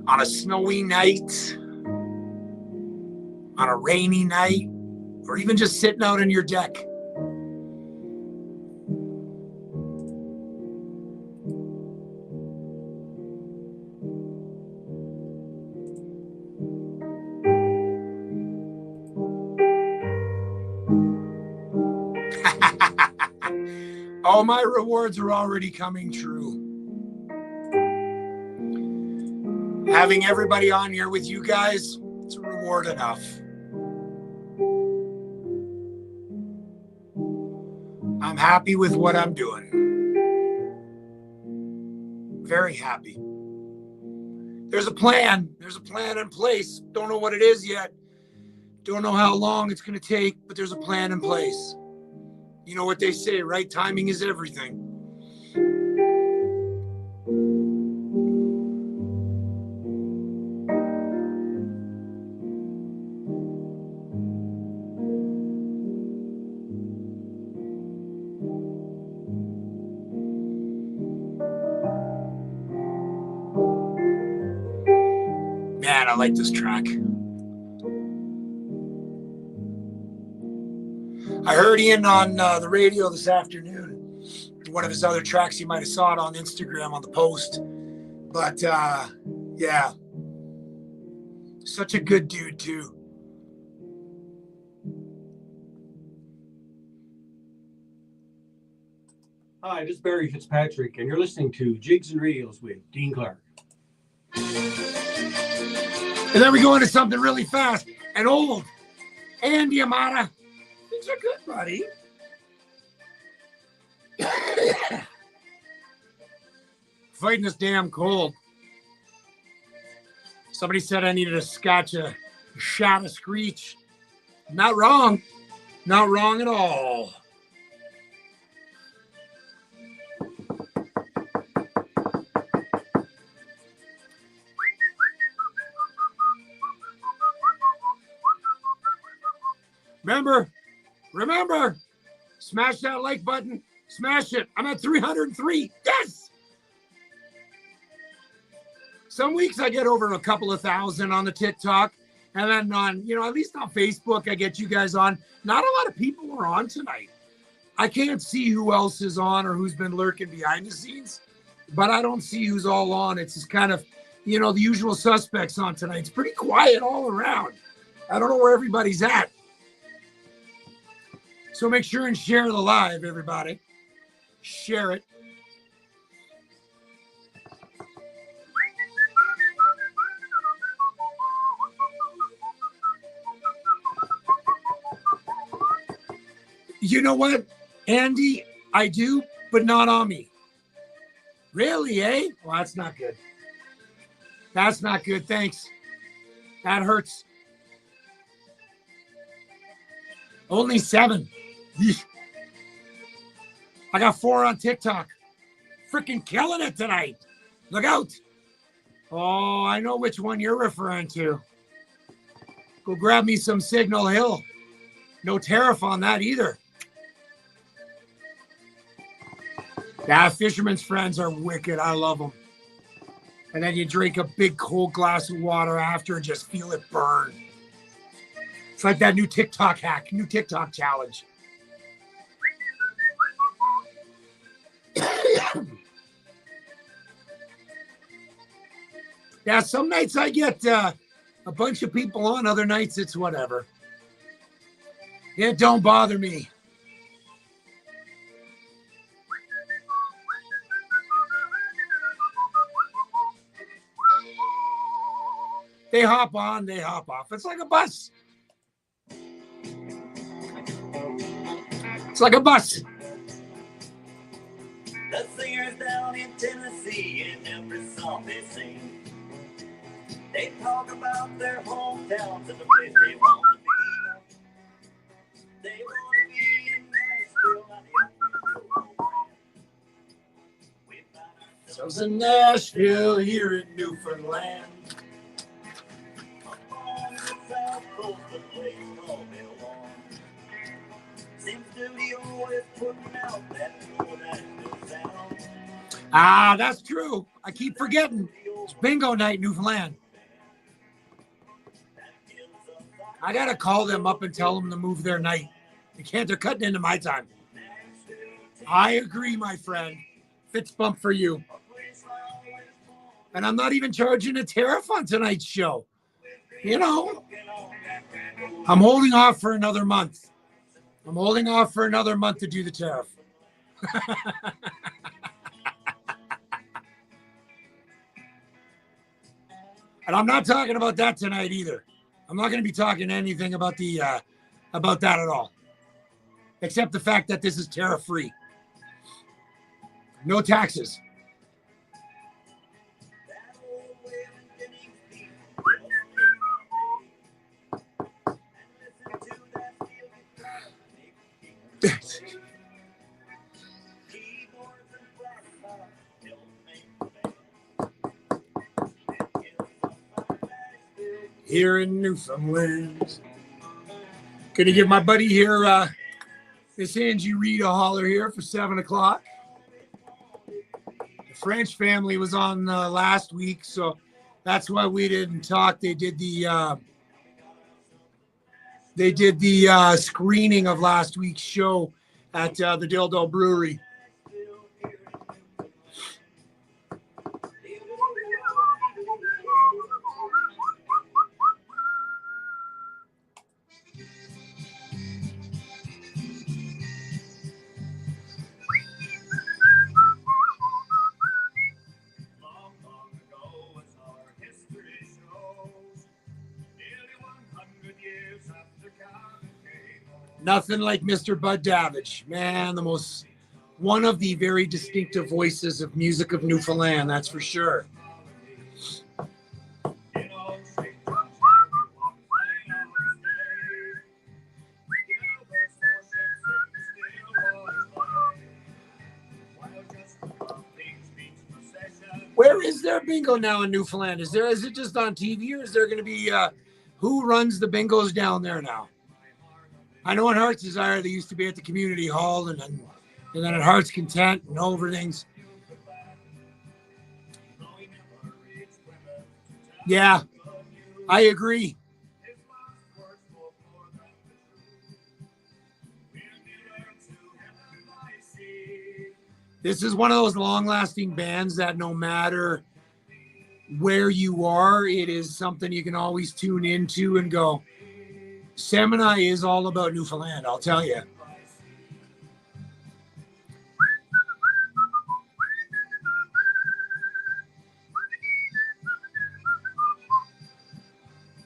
on a snowy night, on a rainy night, or even just sitting out on your deck. Oh, my rewards are already coming true. Having everybody on here with you guys, it's a reward enough. I'm happy with what I'm doing. Very happy. There's a plan. There's a plan in place. Don't know what it is yet. Don't know how long it's going to take, but there's a plan in place. You know what they say, right? Timing is everything. Man, I like this track. I heard Ian on the radio this afternoon. One of his other tracks, you might have saw it on Instagram on the post. But, yeah. Such a good dude, too. Hi, this is Barry Fitzpatrick, and you're listening to Jigs and Reels with Dean Clark. And then we go into something really fast and old. Andy Amata. Things are good, buddy. Fighting this damn cold. Somebody said I needed a shot of screech. Not wrong. Not wrong at all. Remember, smash that like button. Smash it. I'm at 303. Yes! Some weeks I get over a couple of thousand on the TikTok. And then on, at least on Facebook, I get you guys on. Not a lot of people are on tonight. I can't see who else is on or who's been lurking behind the scenes. But I don't see who's all on. It's just kind of, the usual suspects on tonight. It's pretty quiet all around. I don't know where everybody's at. So make sure and share the live, everybody. Share it. You know what, Andy? I do, but not on me. Really, eh? Well, that's not good. That's not good. Thanks. That hurts. Only 7. I got 4 on TikTok. Freaking killing it tonight. Look out. Oh, I know which one you're referring to. Go grab me some Signal Hill. No tariff on that either. Yeah, Fisherman's Friends are wicked. I love them. And then you drink a big cold glass of water after and just feel it burn. It's like that new TikTok hack, new TikTok challenge. Yeah, some nights I get a bunch of people on. Other nights it's whatever. It don't bother me. They hop on, they hop off. It's like a bus. It's like a bus. The singers down in Tennessee, in every song they sing, they talk about their hometowns and the place they want to be. They want to be in Nashville, not we found ourselves in Nashville, here in Newfoundland. on the south coast, a place called Milwaukee. Same studio is putting out that cool Nashville sound. Ah, that's true. I keep forgetting. It's bingo night, Newfoundland. I got to call them up and tell them to move their night. They can't. They're cutting into my time. I agree, my friend. Fitz bump for you. And I'm not even charging a tariff on tonight's show. I'm holding off for another month. I'm holding off for another month to do the tariff. And I'm not talking about that tonight either. I'm not going to be talking anything about the about that at all, except the fact that this is tariff-free, no taxes. Here in Newfoundland. Gonna give my buddy here, Miss Angie Reid, a holler here for 7 o'clock. The French family was on last week, so that's why we didn't talk. They did the screening of last week's show at the Dildo Brewery. Nothing like Mr. Bud Davidge, man, one of the very distinctive voices of music of Newfoundland, that's for sure. Where is there bingo now in Newfoundland? Is it just on TV, or is there going to be who runs the bingos down there now? I know in Heart's Desire they used to be at the community hall, and then at Heart's Content and over things. Yeah, I agree. This is one of those long-lasting bands that no matter where you are, it is something you can always tune into and go, Semini is all about Newfoundland, I'll tell you.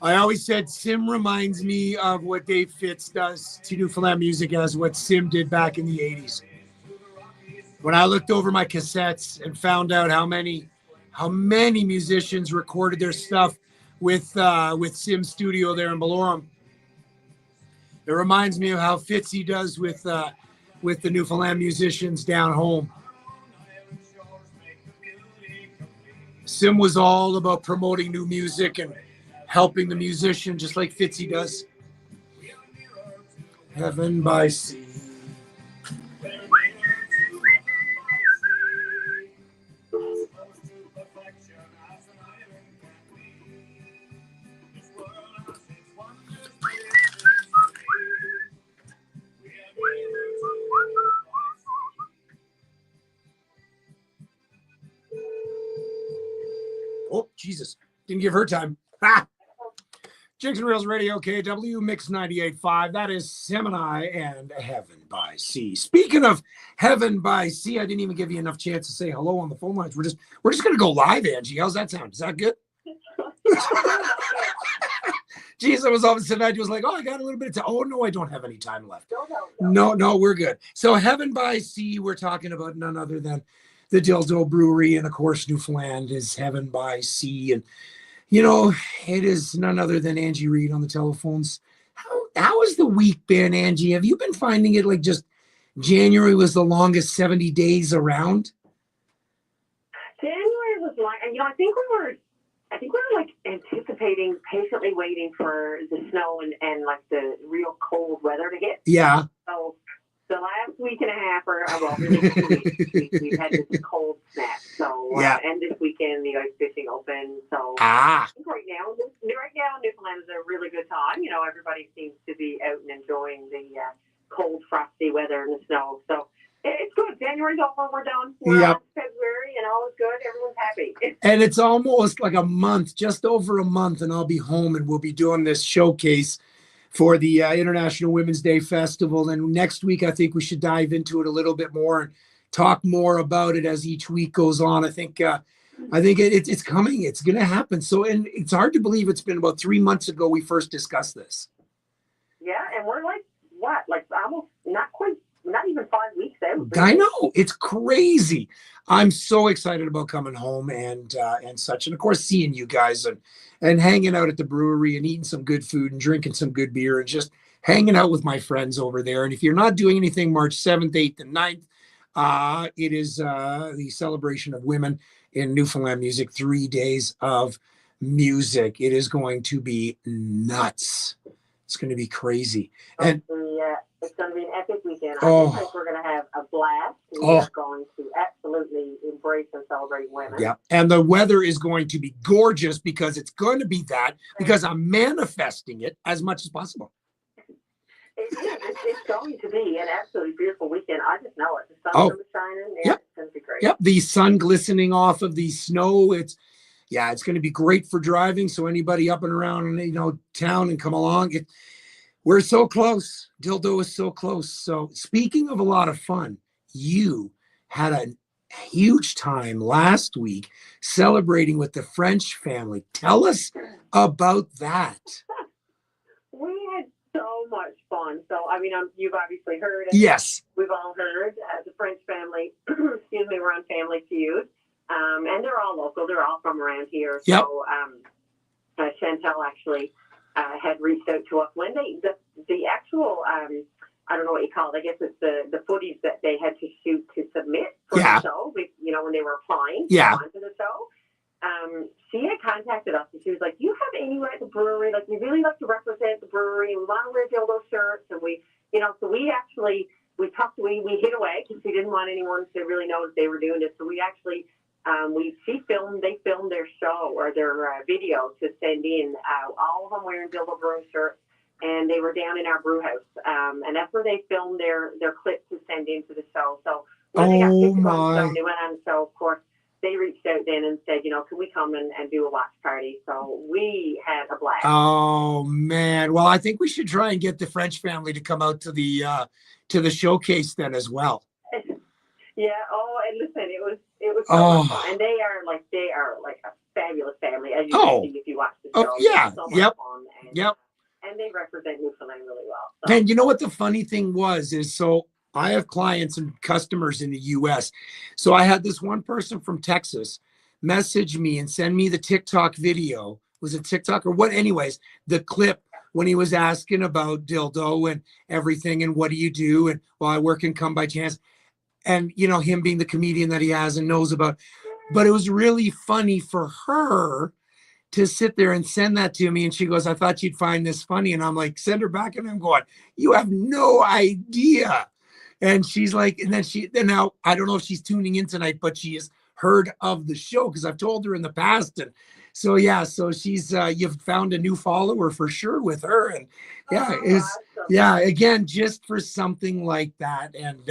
I always said Sim reminds me of what Dave Fitz does to Newfoundland music as what Sim did back in the 80s. When I looked over my cassettes and found out how many musicians recorded their stuff with Sim Studio there in Bellorum, it reminds me of how Fitzy does with the Newfoundland musicians down home. Sim was all about promoting new music and helping the musician, just like Fitzy does. Heaven by Sea. Oh, Jesus. Didn't give her time. Ah! Jigs and Reels Radio, KW, Mix 98.5. That is Semini and Heaven by Sea. Speaking of Heaven by Sea, I didn't even give you enough chance to say hello on the phone lines. We're just going to go live, Angie. How's that sound? Is that good? Jeez, I was all of a sudden, I was like, oh, I got a little bit of time. Oh, no, I don't have any time left. No, we're good. So Heaven by Sea, we're talking about none other than the Dildo Brewery, and of course, Newfoundland is Heaven by Sea. And, you know, it is none other than Angie Reid on the telephones. How has the week been, Angie? Have you been finding it like just January was the longest 70 days around? January was like, you know, I think we were like anticipating, patiently waiting for the snow and like the real cold weather to hit. Yeah. So the last week and a half, really 2 weeks, we've had this cold snap. So, yeah. And this weekend, the ice fishing open. So, I think right now, Newfoundland is a really good time. You know, everybody seems to be out and enjoying the cold, frosty weather and the snow. So, it's good. January's over. We're done. We're on February, and all is good. Everyone's happy. And it's almost like a month, just over a month, and I'll be home, and we'll be doing this showcase for the International Women's Day Festival. And next week, I think we should dive into it a little bit more and talk more about it as each week goes on. I think it's coming. It's going to happen. So, and it's hard to believe it's been about 3 months ago we first discussed this. Yeah, and we're like, what? Like almost not even 5 weeks out. I know, it's crazy. I'm so excited about coming home and such, and of course seeing you guys and hanging out at the brewery and eating some good food and drinking some good beer and just hanging out with my friends over there. And if you're not doing anything March 7th, 8th, and 9th, it is the celebration of women in Newfoundland music, 3 days of music. It is going to be nuts. It's going to be crazy. And it's going to be an epic weekend. I think we're going to have a blast. We are going to absolutely embrace and celebrate women. Yeah. And the weather is going to be gorgeous because it's going to be that, because I'm manifesting it as much as possible. It's going to be an absolutely beautiful weekend. I just know it. The sun's going to be shining. Yeah, it's going to be great. Yep. The sun glistening off of the snow. It's going to be great for driving. So anybody up and around, town and come along. We're so close. Dildo is so close. So speaking of a lot of fun, you had a huge time last week celebrating with the French family. Tell us about that. We had so much fun. So, I mean, you've obviously heard. Yes. We've all heard the French family, excuse me, we're on Family Feud. And they're all local. They're all from around here. Yep. So Chantel actually had reached out to us when the actual, I don't know what you call it. I guess it's the footage that they had to shoot to submit for the show, when they were applying to the show. She had contacted us and she was like, "You have anywhere at the brewery? Like, we really like to represent the brewery and we want to wear dildo shirts." And we hid away because she didn't want anyone to really know that they were doing it. So we actually, they filmed their show or their video to send in, all of them wearing Dildo Brewery shirts, and they were down in our brew house. And that's where they filmed their clip to send into the show. So when they got picked up on the show, they went on the show, of course, they reached out then and said, can we come and do a watch party? So we had a blast. Oh, man. Well, I think we should try and get the French family to come out to the showcase then as well. Yeah. Oh, and listen, it was so much fun. And they are like a fabulous family, as you can see if you watch the show. Oh, yeah. So much fun. And they represent Newfoundland really well. So. And you know what the funny thing is so I have clients and customers in the U.S. So I had this one person from Texas message me and send me the TikTok video. Was it TikTok or what? Anyways, the clip when he was asking about dildo and everything and what do you do? And I work in Come By Chance. And, him being the comedian that he has and knows about. But it was really funny for her to sit there and send that to me. And she goes, "I thought you'd find this funny." And I'm like, send her back. And I'm going, "You have no idea." And she's like, and now I don't know if she's tuning in tonight, but she has heard of the show because I've told her in the past. And so, so she's, you've found a new follower for sure with her. And again, just for something like that. And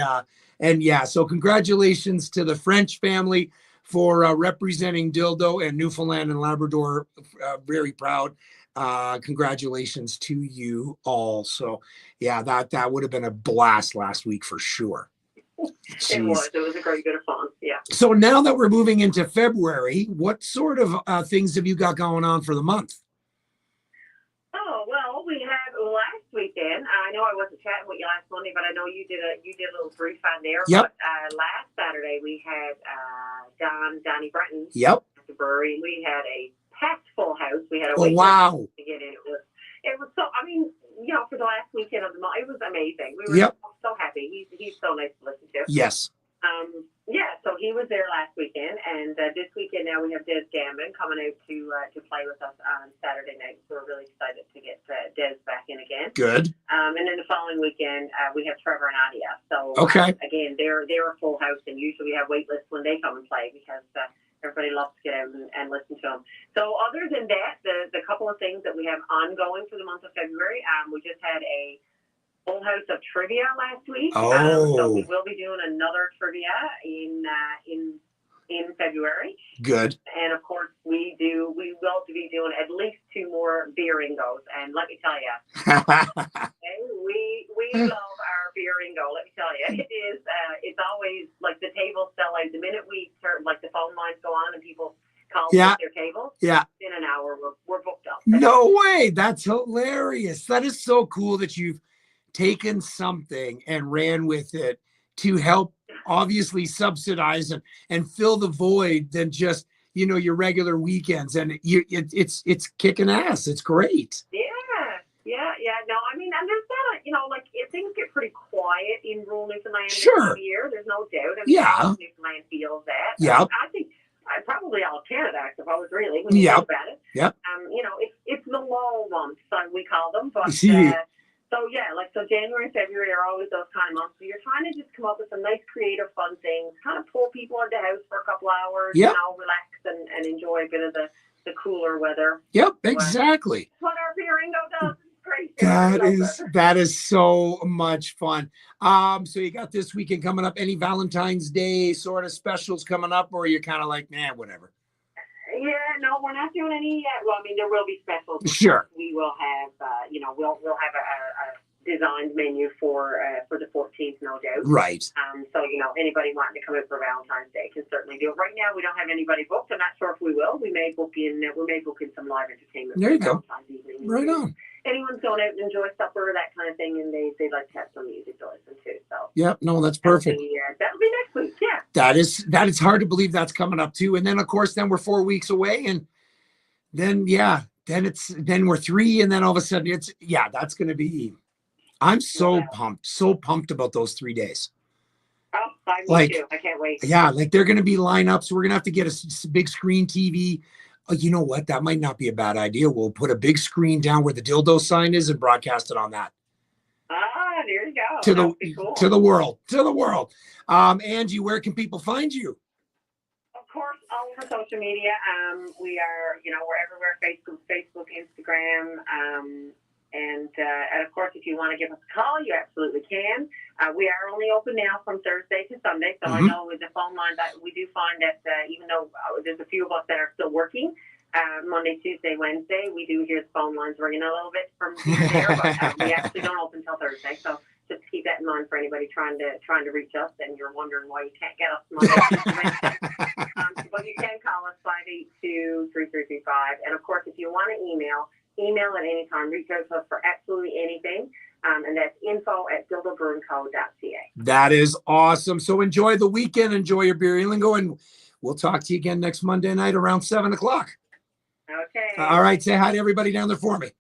so congratulations to the French family for representing Dildo and Newfoundland and Labrador. Very proud. Congratulations to you all. So that would have been a blast last week for sure. It was a great bit of fun. Yeah. So now that we're moving into February, what sort of things have you got going on for the month? Oh, well, we had last weekend. I know I wasn't chatting with you last Monday, but I know you did a little brief on there. Yep. But last Saturday we had Donnie Breton at the brewery. We had a packed full house. We had a wow to get in. It was so. I mean, for the last weekend of the month, it was amazing. We were so happy. He's so nice to listen to. Yes. So he was there last weekend, and this weekend now we have Des Gambin coming out to play with us on Saturday night. So we're really excited to get Des back in again. Good. And then the following weekend we have Trevor and Adia. So again, they're a full house, and usually we have wait lists when they come and play because everybody loves to get out and listen to them. So other than that, the couple of things that we have ongoing for the month of February, we just had a full house of trivia last week. So we will be doing another trivia in February. Good. And of course we will be doing at least 2 more beeringos. And let me tell you, we love our beeringo. Let me tell you, it's always always, like, the tables sell out. The minute we turn, like, the phone lines go on and people call Yeah. their tables, Yeah. in an hour, we're booked up. No way. That's hilarious. That is so cool that you've taken something and ran with it to help obviously subsidize and fill the void than just, you know, your regular weekends. And it's kicking ass. It's great. Yeah. No, I mean, and there's not, you know, like, things get pretty quiet in rural Newfoundland this time of year. There's no doubt. I mean, Newfoundland feels that. Yeah. I think probably all of Canada, I suppose, really, when you think about it. Yep. You know, it's the lull months, we call them. But so January and February are always those kind of months. So you're trying to just come up with some nice, creative, fun things, kind of pull people into the house for a couple hours, you know, relax and enjoy a bit of the cooler weather. Yep, exactly. What our Ringo does. That is so much fun. So you got this weekend coming up. Any Valentine's Day sort of specials coming up, or you're kind of like, nah, whatever? Yeah, no, we're not doing any yet. Well, I mean, there will be specials. Sure. We will have, we'll have a designed menu for the 14th, no doubt. Right. So, you know, anybody wanting to come in for Valentine's Day can certainly do it. Right now, we don't have anybody booked. I'm not sure if we will. We may book in some live entertainment. There you go. Valentine's evening. Right on. Anyone's going out and enjoy supper, that kind of thing, and they like to have some music to listen to. So. Yep. No, that's perfect. That'll be next week. Yeah. That is hard to believe that's coming up too. And then of course, then we're 4 weeks away, and then we're 3, and then all of a sudden that's going to be. I'm so pumped about those 3 days. Oh, me too. I can't wait. Yeah, like they're going to be lineups. We're going to have to get a big screen TV. Oh, you know what? That might not be a bad idea. We'll put a big screen down where the dildo sign is and broadcast it on that. Ah, there you go. To the world. Angie, where can people find you? Of course, all over social media. We are, we're everywhere: Facebook, Instagram, and of course, if you want to give us a call, you absolutely can. We are only open now from Thursday to Sunday, so I know with the phone line that we do find that even though there's a few of us that are still working, Monday, Tuesday, Wednesday, we do hear the phone lines ringing a little bit from here, but we actually don't open until Thursday. So just keep that in mind for anybody trying to reach us, and you're wondering why you can't get us Monday, Tuesday, Wednesday. But you can call us 582-3335, and of course, if you want to email at any time, reach out to us for absolutely anything. And that's info@dildobrewingco.ca. That is awesome. So enjoy the weekend, enjoy your beer lingo, and we'll talk to you again next Monday night around 7 o'clock. Okay. All right. Say hi to everybody down there for me.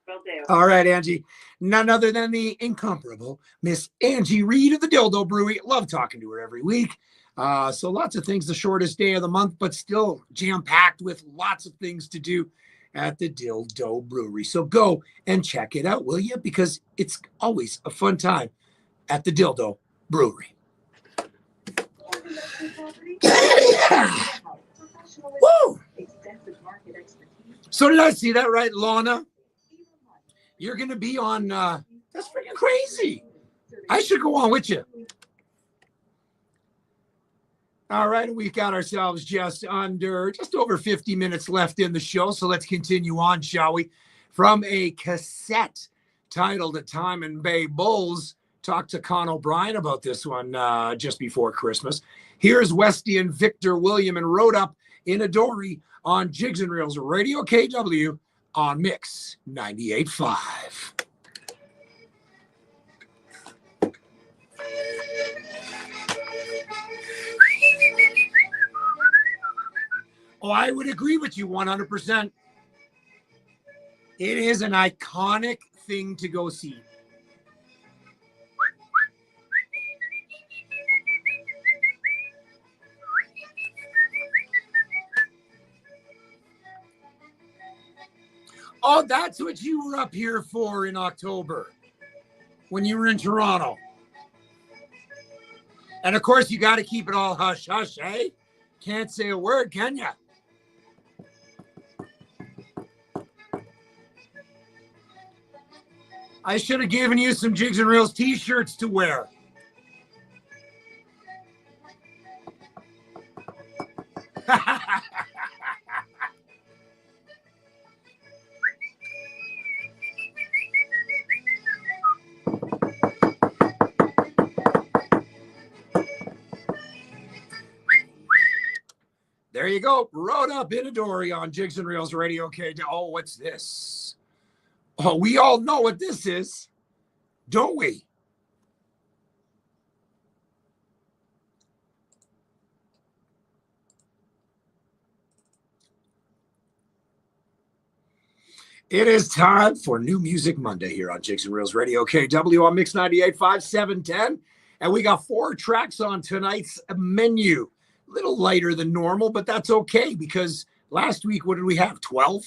Will do. All right, Angie. None other than the incomparable Miss Angie Reid of the Dildo Brewery. Love talking to her every week. So lots of things, the shortest day of the month, but still jam-packed with lots of things to do at the Dildo Brewery. So go and check it out, will you? Because it's always a fun time at the Dildo Brewery. Woo! So did I see that right, Lana? You're going to be on, that's freaking crazy. I should go on with you. All right, we've got ourselves just over 50 minutes left in the show, so let's continue on, shall we? From a cassette titled Time and Bay Bulls, talked to Con O'Brien about this one just before Christmas. Here's Westy and Victor William and Rode Up in a Dory on Jigs and Reels Radio KW on Mix 98.5. Oh, I would agree with you 100%. It is an iconic thing to go see. Oh, that's what you were up here for in October when you were in Toronto. And of course, you got to keep it all hush hush, eh? Can't say a word, can ya? I should have given you some Jigs and Reels t-shirts to wear. There you go. Rode Up in a Dory on Jigs and Reels Radio. Okay. Oh, what's this? Oh, we all know what this is, don't we? It is time for New Music Monday here on Jigs and Reels Radio KW on Mix 98.5, 710. And we got 4 tracks on tonight's menu. A little lighter than normal, but that's okay because last week, what did we have? 12?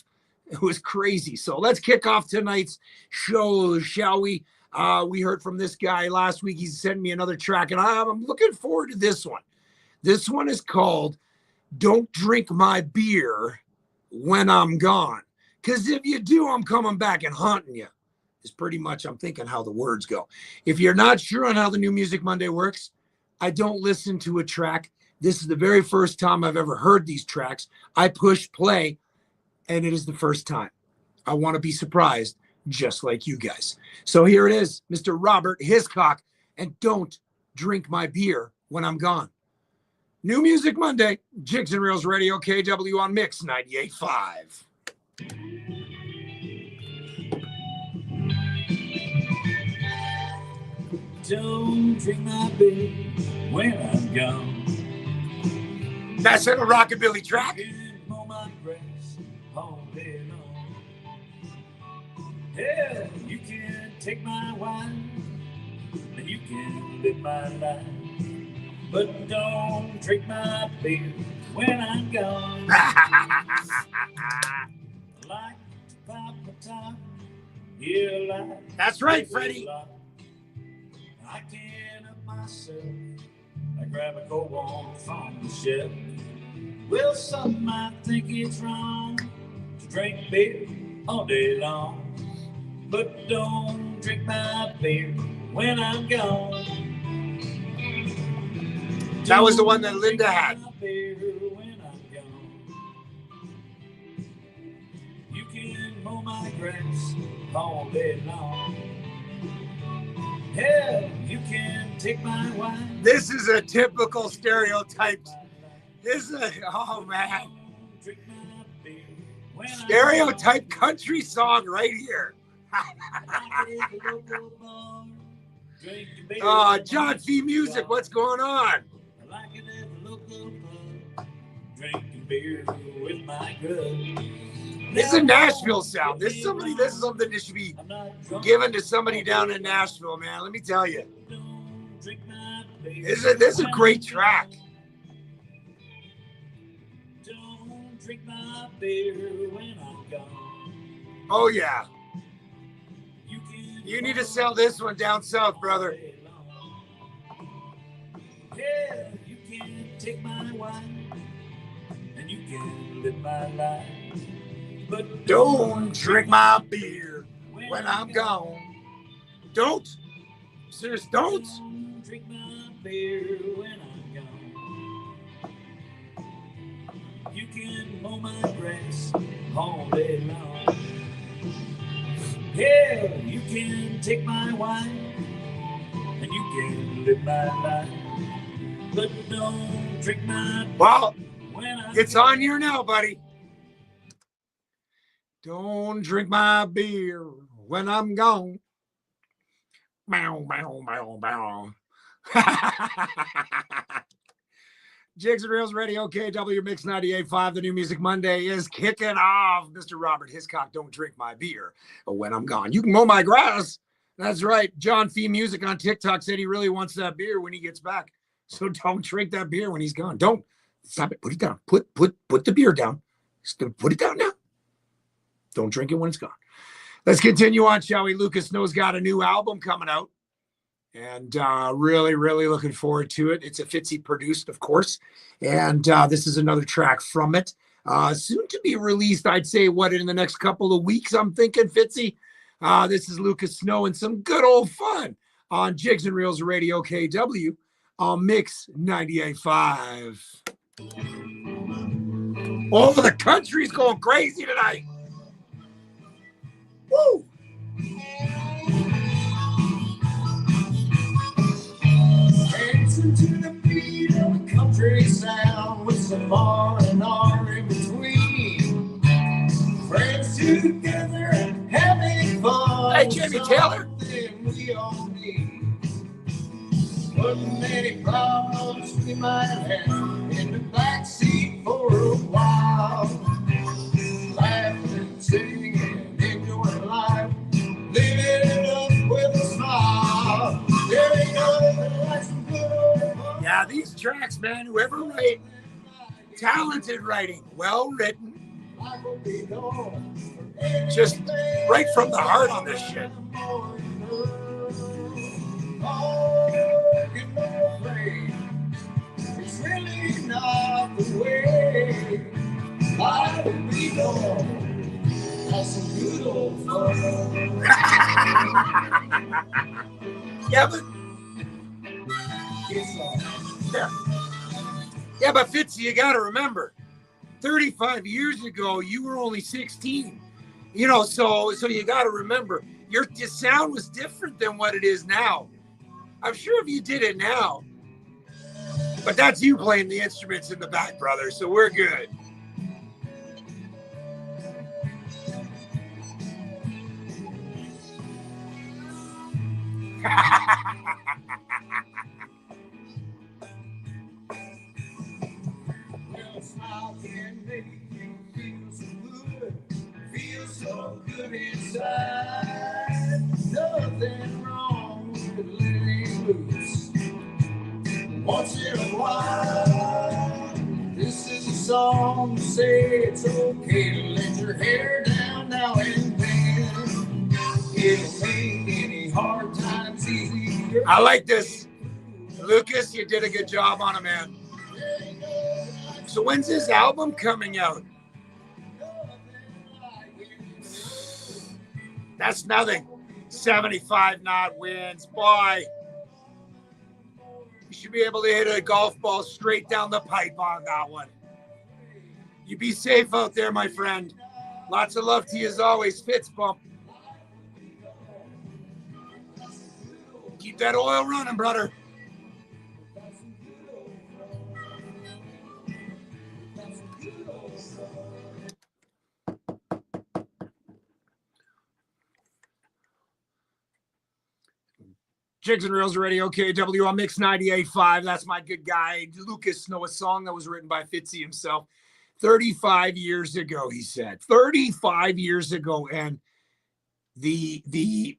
It was crazy. So let's kick off tonight's show, shall we? We heard from this guy last week. He sent me another track, and I'm looking forward to this one. This one is called Don't Drink My Beer When I'm Gone. Because if you do, I'm coming back and haunting you. Is pretty much, I'm thinking how the words go. If you're not sure on how the New Music Monday works, I don't listen to a track. This is the very first time I've ever heard these tracks. I push play, and it is the first time. I want to be surprised, just like you guys. So here it is, Mr. Robert Hiscock, and Don't Drink My Beer When I'm Gone. New Music Monday, Jigs and Reels Radio KW on Mix 98.5. Don't drink my beer when I'm gone. That's in a rockabilly track. On my grass all day long. Yeah, you can take my wife and you can live my life, but don't drink my beer when I'm gone. Like to pop my top, yeah, like That's right, Freddie. I can't help myself. I grab a cold one from the shelf. Well, some might think it's wrong to drink beer all day long, but don't drink my beer when I'm gone. That was the one that Linda had. You can mow my grass all day long. Hell, you can take my wife. This is a typical stereotyped. This is oh man. Stereotype country song right here. Oh, John Fee Music, what's going on? Drinking beer with my grub. This is a Nashville sound. This is something that should be given to somebody down in Nashville, man. Let me tell you. This is a great track. Don't drink my beer when I'm gone. Oh, yeah. You need to sell this one down south, brother. Yeah, you can take my wife and you can live my life. But don't drink my beer when I'm gone. Don't. Serious, don't. Don't drink my beer when I'm gone. You can mow my grass all day long. Yeah, you can take my wife and you can live my life. But don't drink my beer. Well, when I'm it's on here now, buddy. Don't drink my beer when I'm gone. Bow, bow, bow, bow. Jigs and Reels Radio, KW Mix 98.5. The New Music Monday is kicking off. Mr. Robert Hiscock, don't drink my beer when I'm gone. You can mow my grass. That's right. John Fee Music on TikTok said he really wants that beer when he gets back. So don't drink that beer when he's gone. Don't. Stop it. Put it down. Put the beer down. Put it down now. Don't drink it when it's gone. Let's continue on, shall we? Lucas Snow's got a new album coming out. And really, really looking forward to it. It's a Fitzy produced, of course. And this is another track from it. Soon to be released, I'd say, in the next couple of weeks, I'm thinking, Fitzy. This is Lucas Snow and some good old fun on Jigs and Reels Radio KW on Mix 98.5. Oh, the country's going crazy tonight. Woo! Dancing to the beat of a country sound with some more and Rosie Taylor. We all need. What many problems we might have in the backseat for a while. Laughing, singing, enjoying life, living it up with a smile. There ain't nothing like some good old fun. Yeah, these tracks, man, whoever write, talented writing, well written, just right from the heart on this shit. It's really not the way I would be going. Have some good old fun. Yeah, but yeah, but Fitzy, you got to remember, 35 years ago, you were only 16. You know, so you got to remember, your sound was different than what it is now. I'm sure if you did it now, but that's you playing the instruments in the back, brother, so we're good. Well, smile can make you feel so good, feel so good inside. Nothing wrong with letting loose. Once in a while, this is a song to say it's okay to let your hair down now and then. It'll make any hard times easier. I like this. Lucas, you did a good job on it, man. So when's this album coming out? That's nothing. 75 knot winds. Boy, you should be able to hit a golf ball straight down the pipe on that one. You be safe out there, my friend. Lots of love to you as always. Fitz Bump. Keep that oil running, brother. Jigs and Reels Radio, KW on Mix 98.5. That's my good guy, Lucas Snow, a song that was written by Fitzy himself 35 years ago, he said. 35 years ago, and the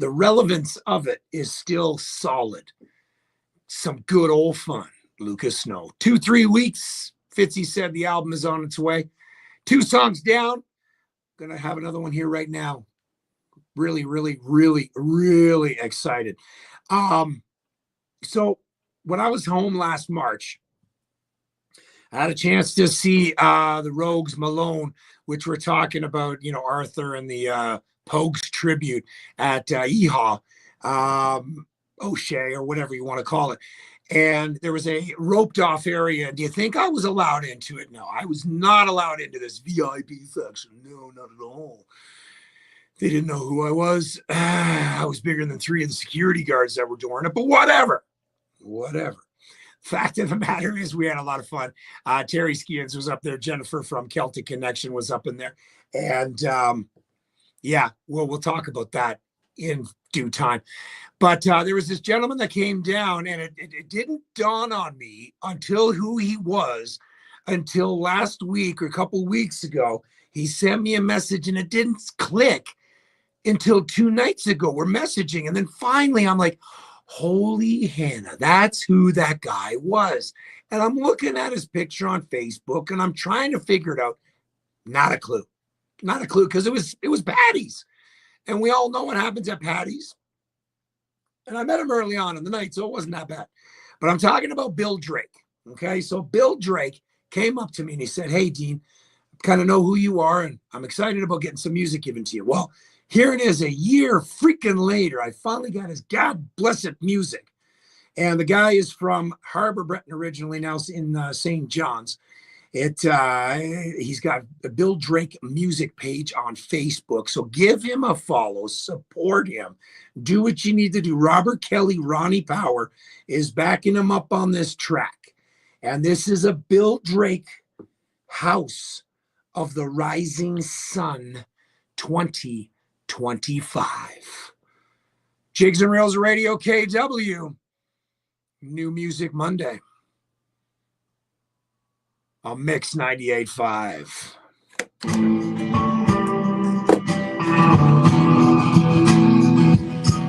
relevance of it is still solid. Some good old fun, Lucas Snow. 2-3 weeks, Fitzy said the album is on its way. 2 songs down. Gonna have another one here right now. Really, really, really, really excited. So when I was home last March, I had a chance to see the Rogues Malone, which we're talking about, you know, Arthur and the Pogues tribute at Yeehaw, O'Shea, or whatever you want to call it. And there was a roped off area. Do you think I was allowed into it? No, I was not allowed into this VIP section. No, not at all. They didn't know who I was. I was bigger than 3 of the security guards that were doing it, but whatever. Fact of the matter is we had a lot of fun. Terry Skians was up there. Jennifer from Celtic Connection was up in there. And yeah, we'll talk about that in due time. But there was this gentleman that came down, and it didn't dawn on me until who he was until last week or a couple weeks ago. He sent me a message, and it didn't click until 2 nights ago. We're messaging, and then finally I'm like, holy Hannah, that's who that guy was. And I'm looking at his picture on Facebook, and I'm trying to figure it out. Not a clue, because it was Patty's, and we all know what happens at Patty's. And I met him early on in the night, so it wasn't that bad. But I'm talking about Bill Drake. Okay, so Bill Drake came up to me and he said, "Hey, Dean, I kind of know who you are, and I'm excited about getting some music given to you." Well, here it is, a year freaking later. I finally got his God blessed music. And the guy is from Harbor Breton originally, now in St. John's. He's got a Bill Drake music page on Facebook. So give him a follow, support him, do what you need to do. Robert Kelly, Ronnie Power is backing him up on this track. And this is a Bill Drake House of the Rising Sun 20 25. Jigs and Reels Radio KW. New Music Monday. On Mix 98.5.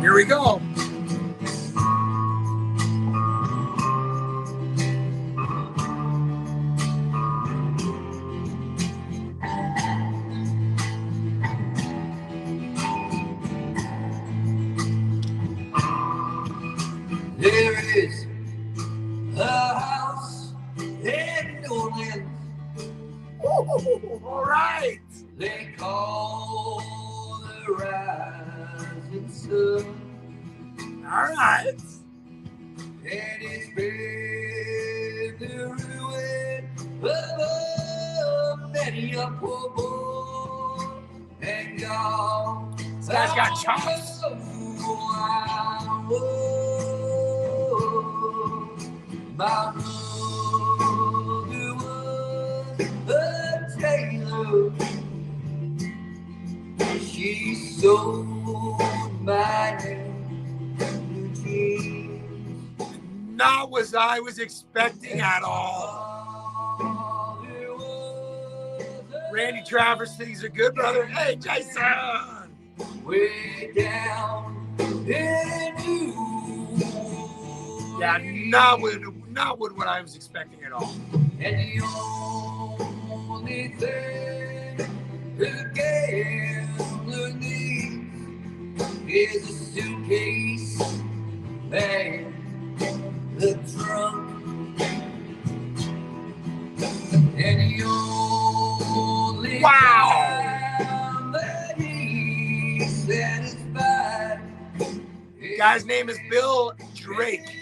Here we go. There is a house in New Orleans. All right. They call the rising sun. All right. And it's been the ruin of many a poor boy and gone. This guy's got chops. My mother was a tailor. She sewed my new jeans. Not what I was expecting at all. Randy Travers thinks are good, brother. Hey, Jason. Way down in New Yeah, not what I was expecting at all. And the only thing the gambler needs is a suitcase and the trunk. And the only time that he's satisfied. Guy's name is Bill Drake.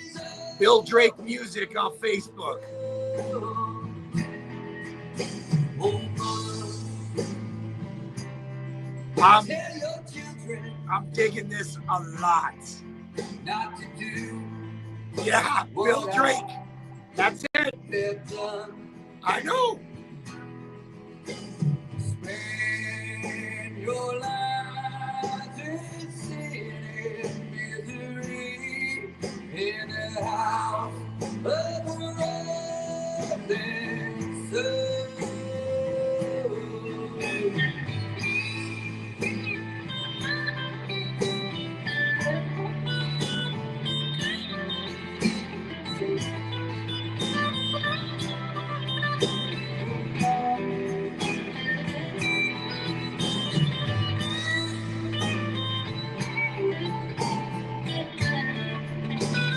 Bill Drake Music on Facebook. I'm digging this a lot. Not to do. Yeah, Bill Drake. That's it. I know. Spend your life in sin and misery in a house of rising sun.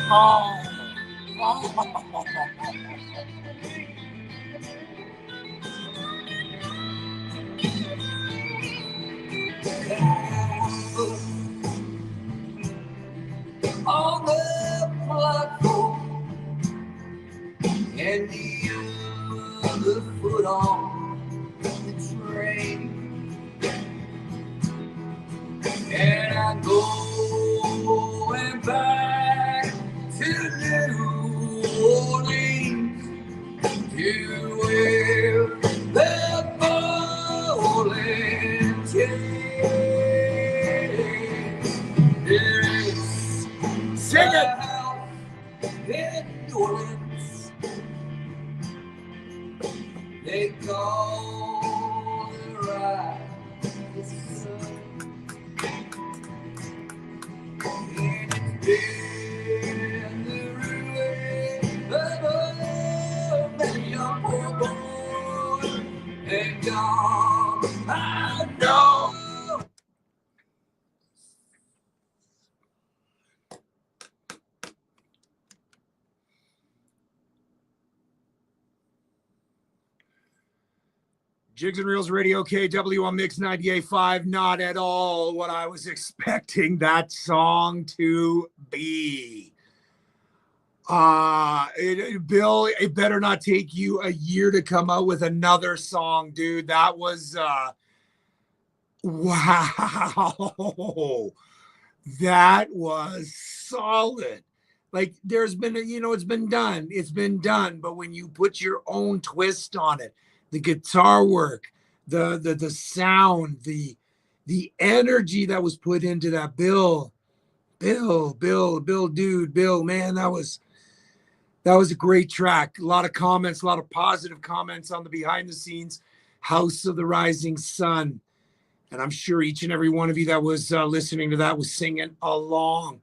Oh. On the platform and the other foot on the train, and I going back to New Orleans to where the bowling is. Sing it. In New Orleans, they call the rising sun. And it's been the ruin of many a poor boy and gone. I know. Jigs and Reels Radio KW on Mix 98.5. Not at all what I was expecting that song to be. Bill, it better not take you a year to come out with another song, dude. That was wow. That was solid. Like there's been it's been done, but when you put your own twist on it, the guitar work, the sound, the energy that was put into that. Bill, dude, Bill, man, that was a great track. A lot of comments, a lot of positive comments on the behind the scenes House of the Rising Sun. And I'm sure each and every one of you that was listening to that was singing along.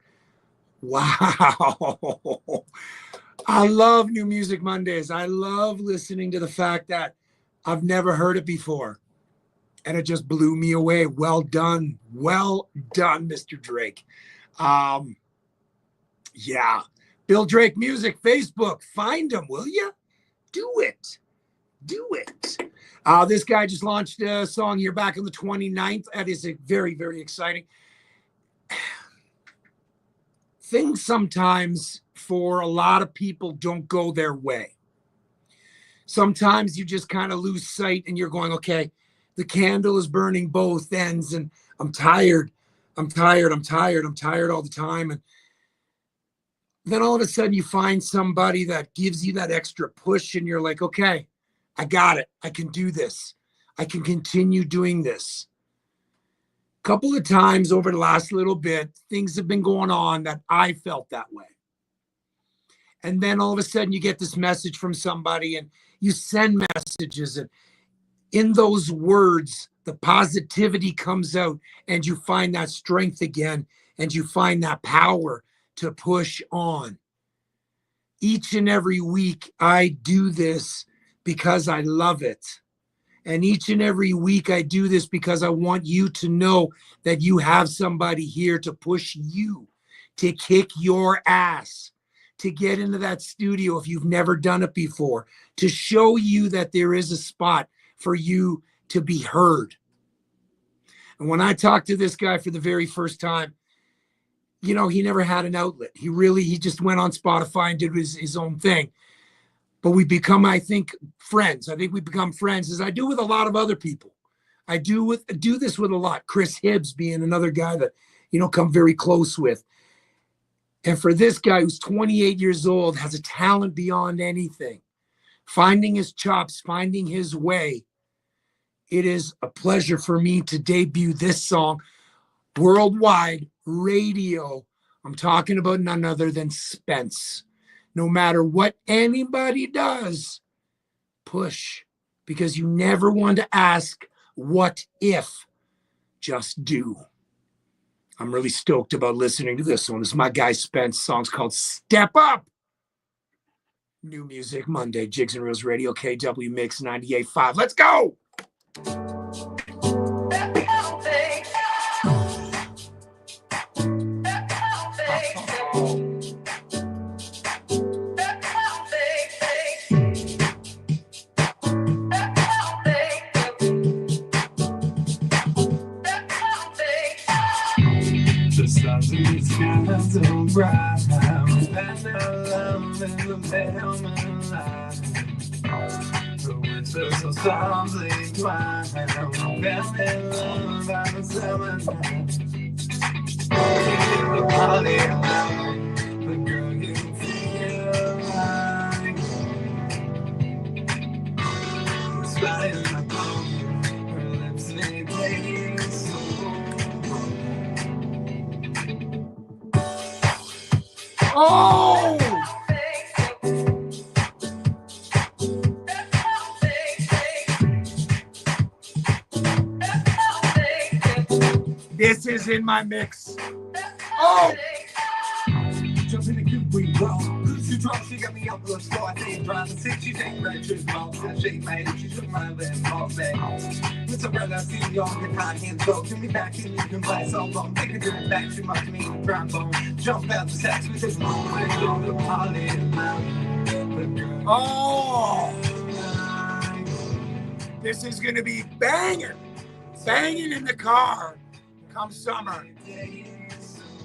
Wow. I love New Music Mondays. I love listening to the fact that I've never heard it before. And it just blew me away. Well done. Well done, Mr. Drake. Yeah. Bill Drake Music, Facebook. Find him, will you? Do it. Do it. This guy just launched a song here back on the 29th. That is very, very exciting. Things sometimes for a lot of people don't go their way. Sometimes you just kind of lose sight and you're going, okay, the candle is burning both ends and I'm tired all the time. And then all of a sudden you find somebody that gives you that extra push and you're like, okay, I got it. I can do this. I can continue doing this. A couple of times over the last little bit, things have been going on that I felt that way. And then all of a sudden you get this message from somebody and you send messages, and in those words, the positivity comes out and you find that strength again and you find that power to push on. Each and every week I do this because I love it. And each and every week I do this because I want you to know that you have somebody here to push you, to kick your ass, to get into that studio if you've never done it before, to show you that there is a spot for you to be heard. And when I talked to this guy for the very first time, you know, he never had an outlet. He just went on Spotify and did his own thing. But we become, I think, friends. I think we become friends, as I do with a lot of other people. I do this with a lot. Chris Hibbs being another guy that, you know, come very close with. And for this guy who's 28 years old, has a talent beyond anything, finding his chops, finding his way, it is a pleasure for me to debut this song worldwide radio. I'm talking about none other than Spence. No matter what anybody does, push, because you never want to ask what if, just do. I'm really stoked about listening to this one. This is my guy Spence. Song's called Step Up. New Music Monday, Jigs and Reels Radio, KW Mix 98.5. Let's go. The stars in the sky so bright, and our love in the mailman light. The winter so softly twine, and in love by the summertime. In the party line, the girl you feel like. The spy in my palm, her lips they play so. Oh! This is in my mix. Oh! Jump in the coop, we roll. She drops, she got me up the floor. I think driving six, she take red just mouth. I shake my head, she took my left off back. It's a red, I see y'all can hide hands go. Give me back and you can play so long. Take a different back, she must mean drum bone. Jump out the sex with this moment. Go to party and Oh! This is going to be banging. Banging in the car come summer.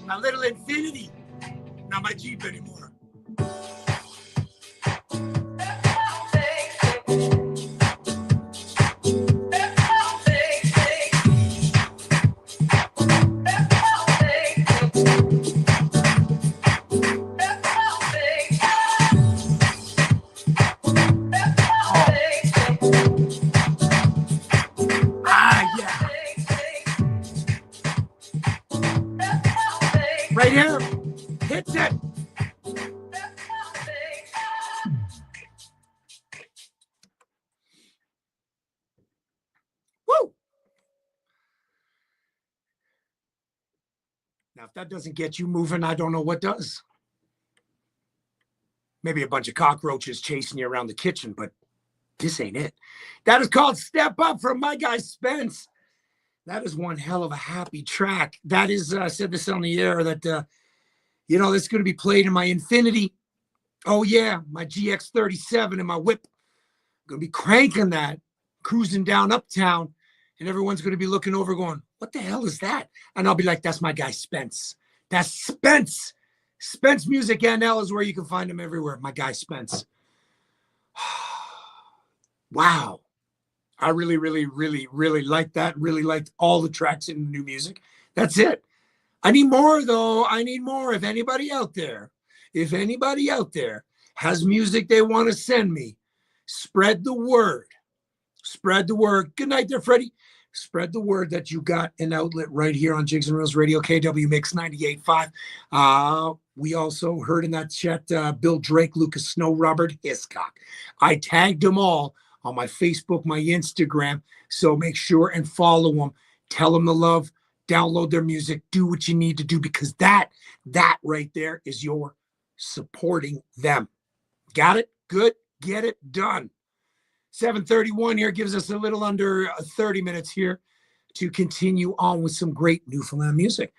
My little Infinity. Not my Jeep anymore. Now, if that doesn't get you moving, I don't know what does. Maybe a bunch of cockroaches chasing you around the kitchen, but this ain't it. That is called Step Up from my guy Spence. That is one hell of a happy track. That is, I said this on the air, that, this is going to be played in my Infinity. Oh, yeah, my GX37 and my whip. I'm going to be cranking that, cruising down uptown, and everyone's going to be looking over going, what the hell is that? And I'll be like, that's my guy Spence. That's Spence. Spence Music NL is where you can find him everywhere. My guy Spence. Wow. I really, really, really, really like that. Really liked all the tracks in the new music. That's it. I need more, though. I need more. If anybody out there has music they want to send me, spread the word. Spread the word. Good night there, Freddie. Spread the word that you got an outlet right here on Jigs and Reels Radio, KW Mix 98.5. We also heard in that chat Bill Drake, Lucas Snow, Robert Hiscock. I tagged them all on my Facebook, my Instagram. So make sure and follow them. Tell them the love. Download their music. Do what you need to do, because that right there is your supporting them. Got it? Good. Get it done. 7:31 here gives us a little under 30 minutes here to continue on with some great Newfoundland music.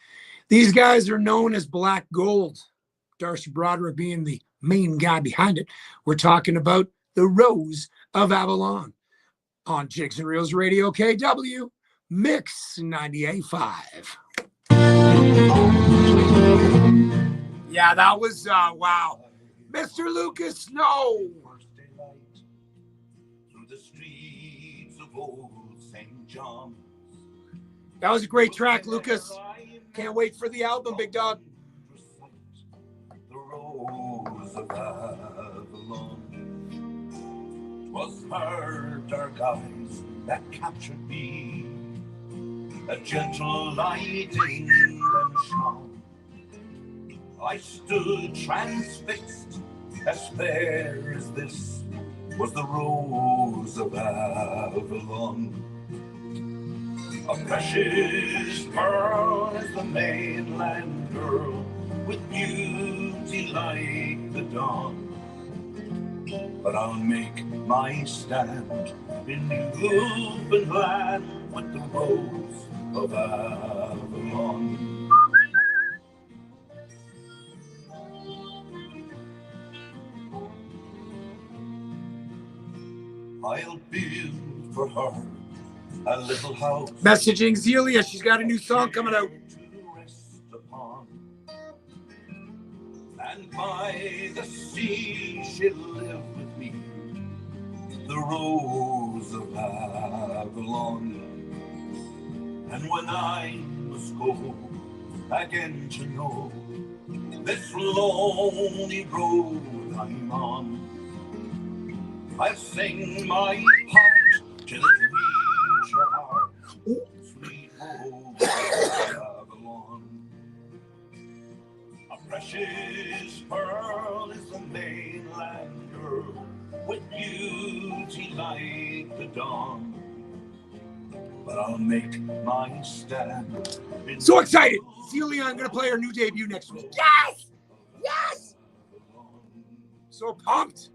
These guys are known as Black Gold. Darcy Broderick being the main guy behind it. We're talking about the Rose of Avalon on Jigs and Reels Radio, KW Mix 98.5. Yeah, that was wow. Mr. Lucas Snow. The streets of old St. John's. That was a great track, Lucas. Can't wait for the album, big dog. The Rose of Avalon. 'Twas her dark eyes that captured me, a gentle light in them shone. I stood transfixed, as fair as this was the Rose of Avalon. A precious pearl is the mainland girl, with beauty like the dawn. But I'll make my stand in Newfoundland with the Rose of Avalon. I'll build for her a little house. Messaging Zelia. She's got a new song coming out. To rest upon. And by the sea she'll live with me, the Rose of Avalon. And when I must go again to know this lonely road I'm on, I'll sing my heart till it reach your heart, sweet Rose of Avalon. A precious pearl is the mainland girl, with beauty like the dawn. But I'll make my stand. So excited! Celia, I'm going to play her new debut next week. Yes! Yes! So pumped!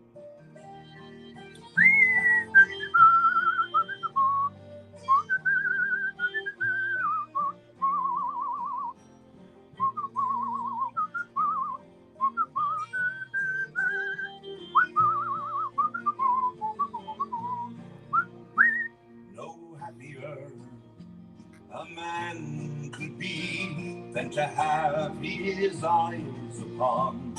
A man could be than to have his eyes upon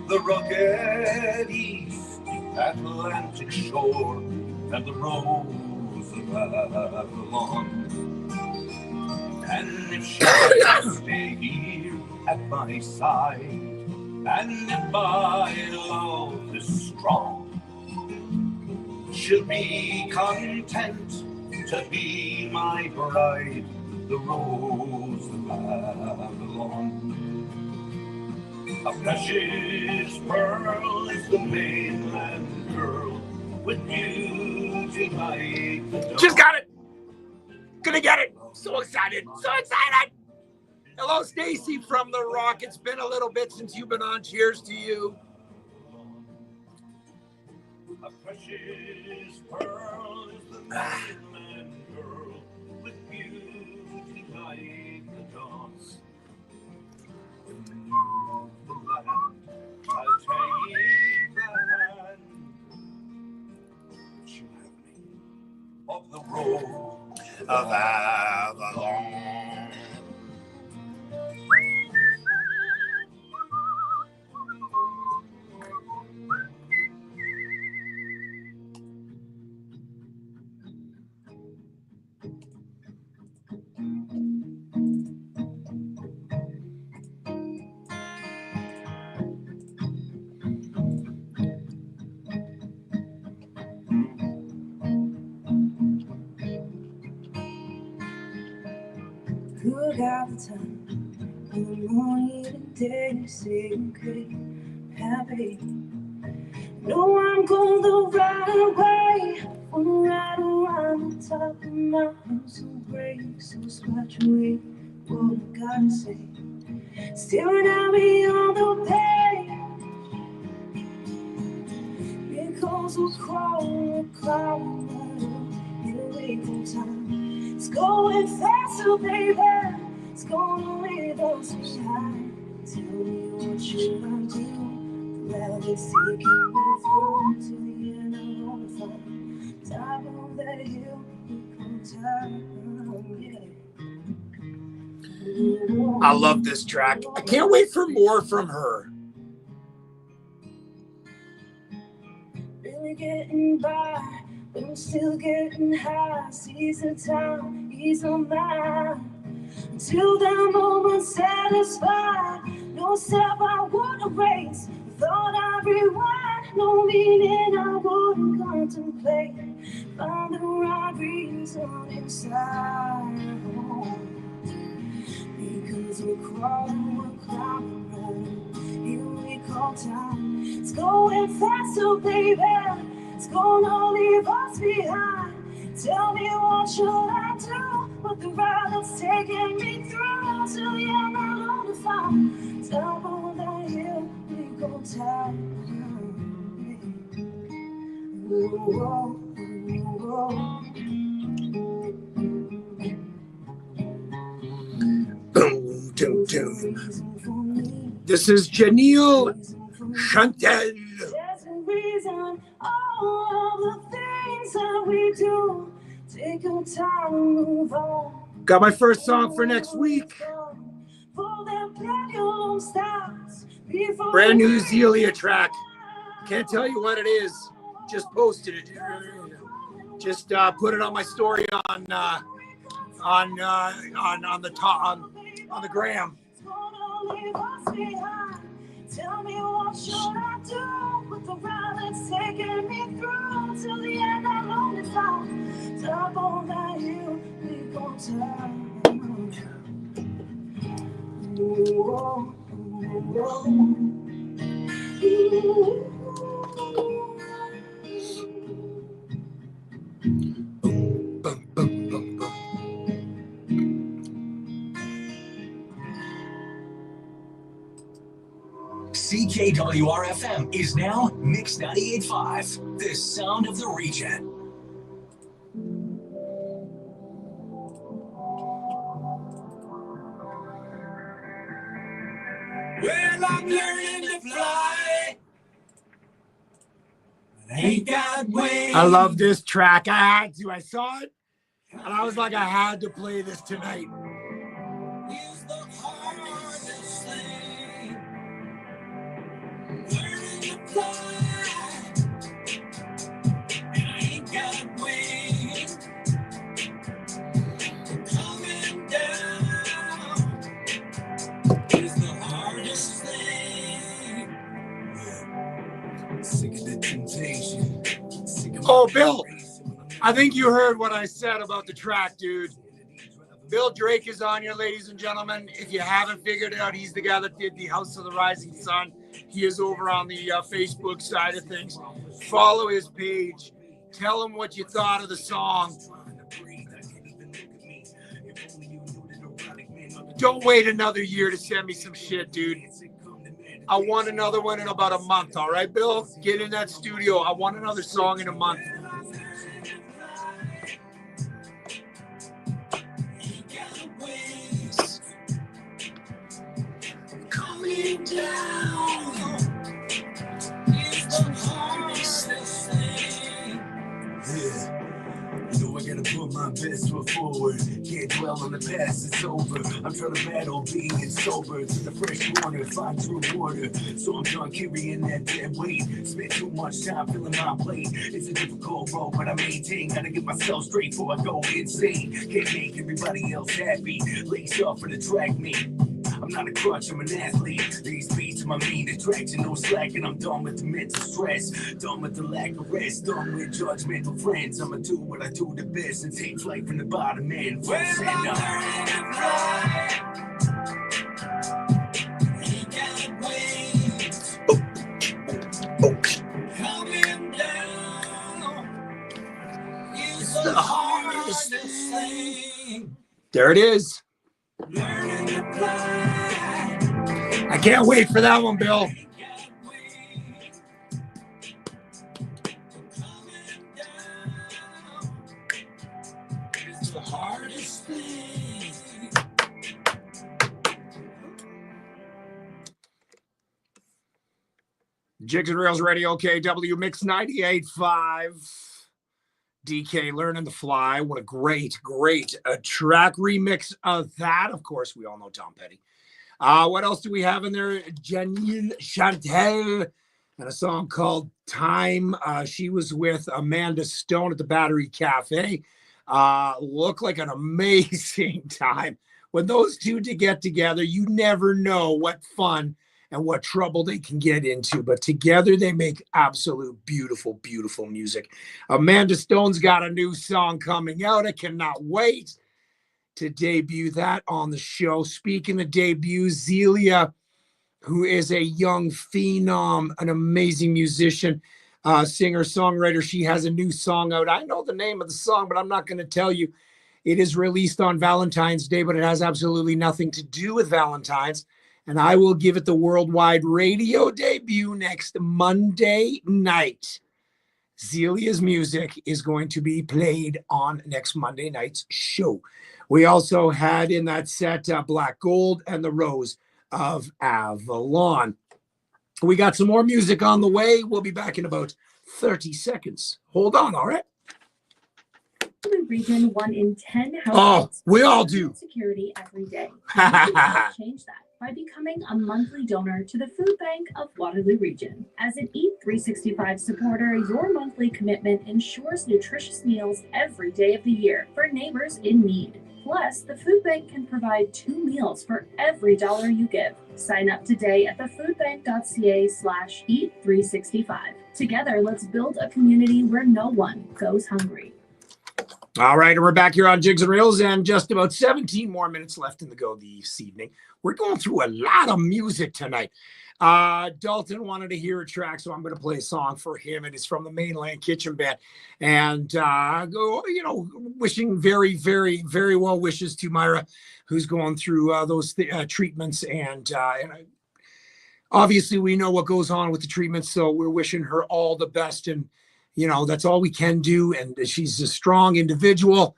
the rugged east Atlantic shore and the Rose of Avalon. And if she will stay here at my side, and if my love is strong, she'll be content to be my bride, the Rose of Avalon. A precious pearl is the mainland girl, with beauty like the dawn. Just got it! Gonna get it! So excited! So excited! Hello, Stacy from The Rock. It's been a little bit since you've been on. Cheers to you. A precious pearl is the diamond girl with beauty like the dawn. When you the land, I'll take the hand that you have me of the road Of Avalon. Who got the time in the morning and day to say okay, happy? No, I'm going the right way. I'm right around the top of my mountain, so brave, so scratch away what I gotta say. Staring at me on the page, because we're crawling, in a wake of time. It's going faster, baby. It's gonna leave us behind. Tell me what should I do? Well, it's taking me through to the end of the fight. Top of the hill, yeah. I love this track. I can't wait for more from her. Really getting by, but I'm still getting high. Seize the time, ease my mind. Until that moment satisfied. No step I would erase. Thought I'd rewind. No meaning I wouldn't contemplate. Find the right reason inside. Because we're crawling, here we call time. It's going faster, baby. It's gonna leave us behind. Tell me what should I do? But the ride that's taking me through till the end alone to find. Top of the hill, we go down. Boom, doom, doom. This is Janelle Chantel. There's a reason all the things that we do. Take your time and move on. Got my first song for next week. Brand new Zelia track. Can't tell you what it is. Just posted it. Just put it on my story on the gram. Tell me what should I do with the ride that's taking me through till the end of lonely time. Top of that hill, we go down. Whoa, whoa. Boom, boom, boom, boom. CKWR-FM is now Mix 98.5, the sound of the region. Well, I'm learning to fly. Ain't got wings. I love this track. I had to. I saw it, and I was like, I had to play this tonight. Is the hardest thing. Learning to fly. And I ain't got wings. Coming down is the hardest thing. Sick of the temptation. Oh, Bill, I think you heard what I said about the track, dude. Bill Drake is on here, ladies and gentlemen. If you haven't figured it out, he's the guy that did the House of the Rising Sun. He is over on the Facebook side of things. Follow his page. Tell him what you thought of the song. Don't wait another year to send me some shit, dude. I want another one in about a month, all right, Bill? Get in that studio. I want another song in a month. Coming down is the hardest thing. Yeah. You know I gotta put my best foot forward. Can't dwell on the past, it's over. I'm trying to battle being sober to the fresh water, find true water. So I'm done carrying that dead weight. Spent too much time filling my plate. It's a difficult road, but I maintain. Gotta get myself straight before I go insane. Can't make everybody else happy. Lace up for the track meet. I'm not a crutch, I'm an athlete. These beats are my main attraction, no slacking. I'm done with the mental stress, done with the lack of rest, done with judgmental friends. I'ma do what I do the best and take flight from the bottom end. Well, I'm learning to fly. He can't wait. Coming down is the hardest thing. There it is. Learning to fly. I can't wait for that one, Bill. It's the hardest thing. Jigs and Reels Radio, KW Mix 98.5. DK learning to fly. What a great track remix of that. Of course, we all know Tom Petty. What else do we have in there? Janine Chantel and a song called Time. She was with Amanda Stone at the Battery Cafe. Looked like an amazing time. When those two to get together, you never know what fun and what trouble they can get into. But together they make absolute beautiful music. Amanda Stone's got a new song coming out. I cannot wait to debut that on the show. Speaking of debut, Zelia, who is a young phenom, an amazing musician, singer, songwriter. She has a new song out. I know the name of the song, but I'm not going to tell you. It is released on Valentine's Day, but it has absolutely nothing to do with Valentine's. And I will give it the worldwide radio debut next Monday night. Zelia's music is going to be played on next Monday night's show. We also had in that set Black Gold and the Rose of Avalon. We got some more music on the way. We'll be back in about 30 seconds. Hold on, all right? Region 1 in 10 households. We all do. Security every day. Change that by becoming a monthly donor to the Food Bank of Waterloo Region. As an Eat 365 supporter, your monthly commitment ensures nutritious meals every day of the year for neighbors in need. Plus, the Food Bank can provide 2 meals for every dollar you give. Sign up today at thefoodbank.ca/eat365. Together, let's build a community where no one goes hungry. All right, and we're back here on Jigs and Reels, and just about 17 more minutes left in the go this evening. We're going through a lot of music tonight. Dalton wanted to hear a track, so I'm going to play a song for him. It is from the Mainland Kitchen Band, and wishing very, very, very well wishes to Myra, who's going through those treatments, and obviously we know what goes on with the treatments, so we're wishing her all the best, and that's all we can do. And she's a strong individual,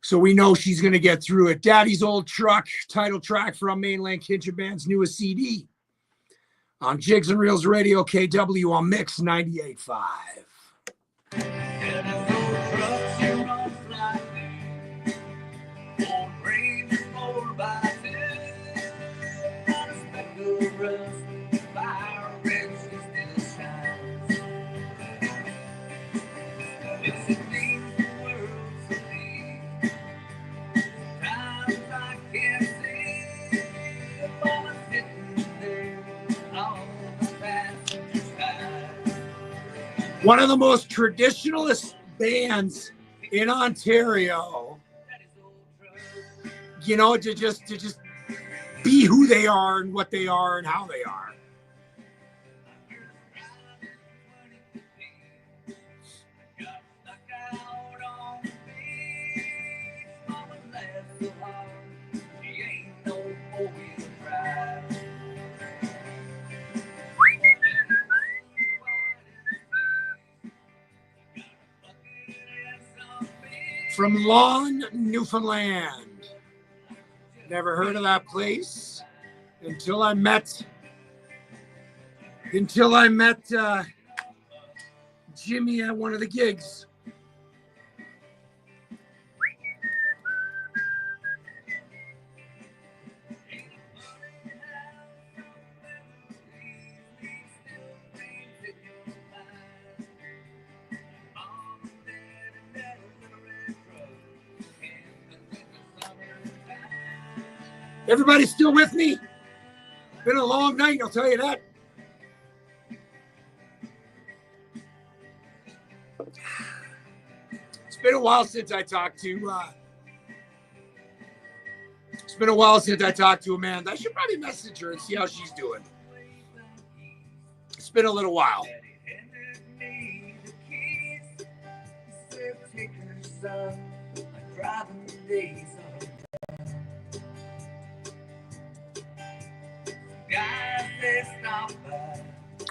so we know she's going to get through it. Daddy's Old Truck, title track from Mainland Kitchen Band's newest CD on Jigs and Reels Radio, KW on Mix 98.5. One of the most traditionalist bands in Ontario, to just be who they are and what they are and how they are. from Lawn, Newfoundland. Never heard of that place until I met Jimmy at one of the gigs. Everybody still with me? Been a long night, I'll tell you that. It's been a while since I talked to Amanda. I should probably message her and see how she's doing. It's been a little while.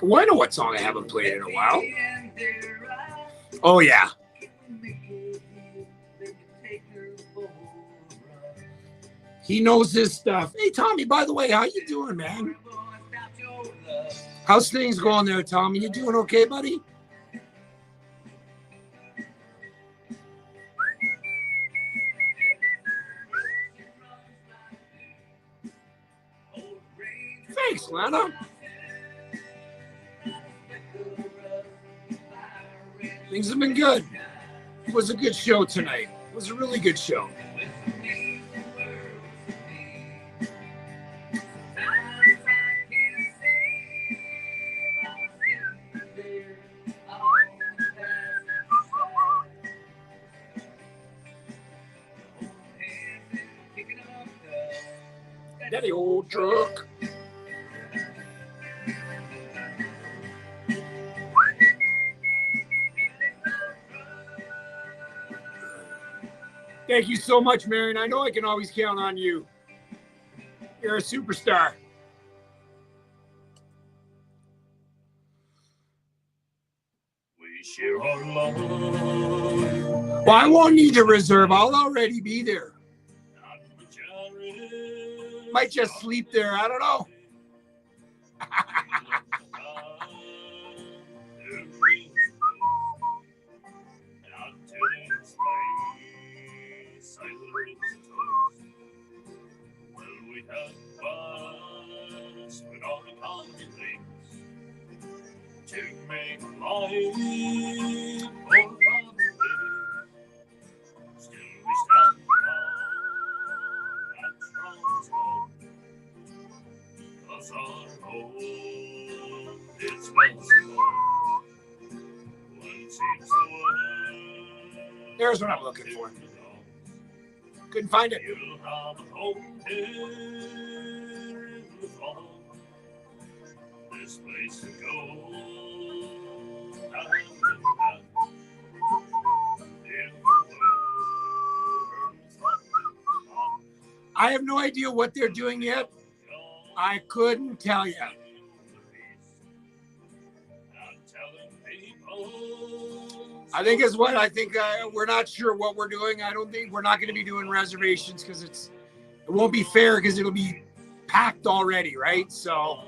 Well, I know what song I haven't played in a while. Oh, yeah. He knows his stuff. Hey, Tommy, by the way, how you doing, man? How's things going there, Tommy? You doing okay, buddy? Thanks, Lana. Things have been good. It was a good show tonight. It was a really good show. Daddy old truck. Thank you so much, Marion. I know I can always count on you. You're a superstar. We share our love. Well, I won't need to reserve. I'll already be there. Might just sleep there. I don't know. To make life still we stand and strong as gold, 'cause our home is possible. There's what I'm looking for. Couldn't find it. You'll have a home here in the fall. This place to go. I have no idea what they're doing yet. I couldn't tell you. I think it's what I think. We're not sure what we're doing. I don't think we're not going to be doing reservations because it won't be fair because it'll be packed already, right? So.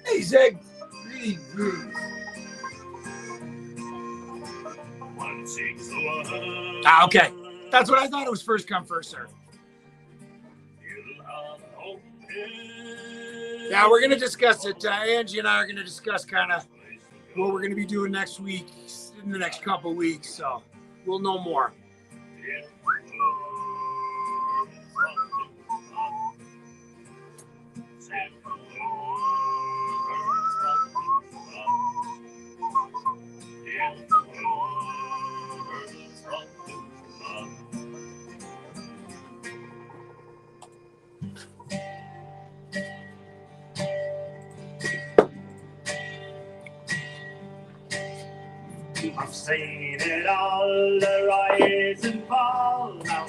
Hey, Zig. Jigsaw Rules. Okay. That's what I thought. It was first come, first serve. Yeah, we're going to discuss it. Angie and I are going to discuss kind of what we're going to be doing next week, in the next couple of weeks. So we'll know more. I've seen it all, the rise and fall. Now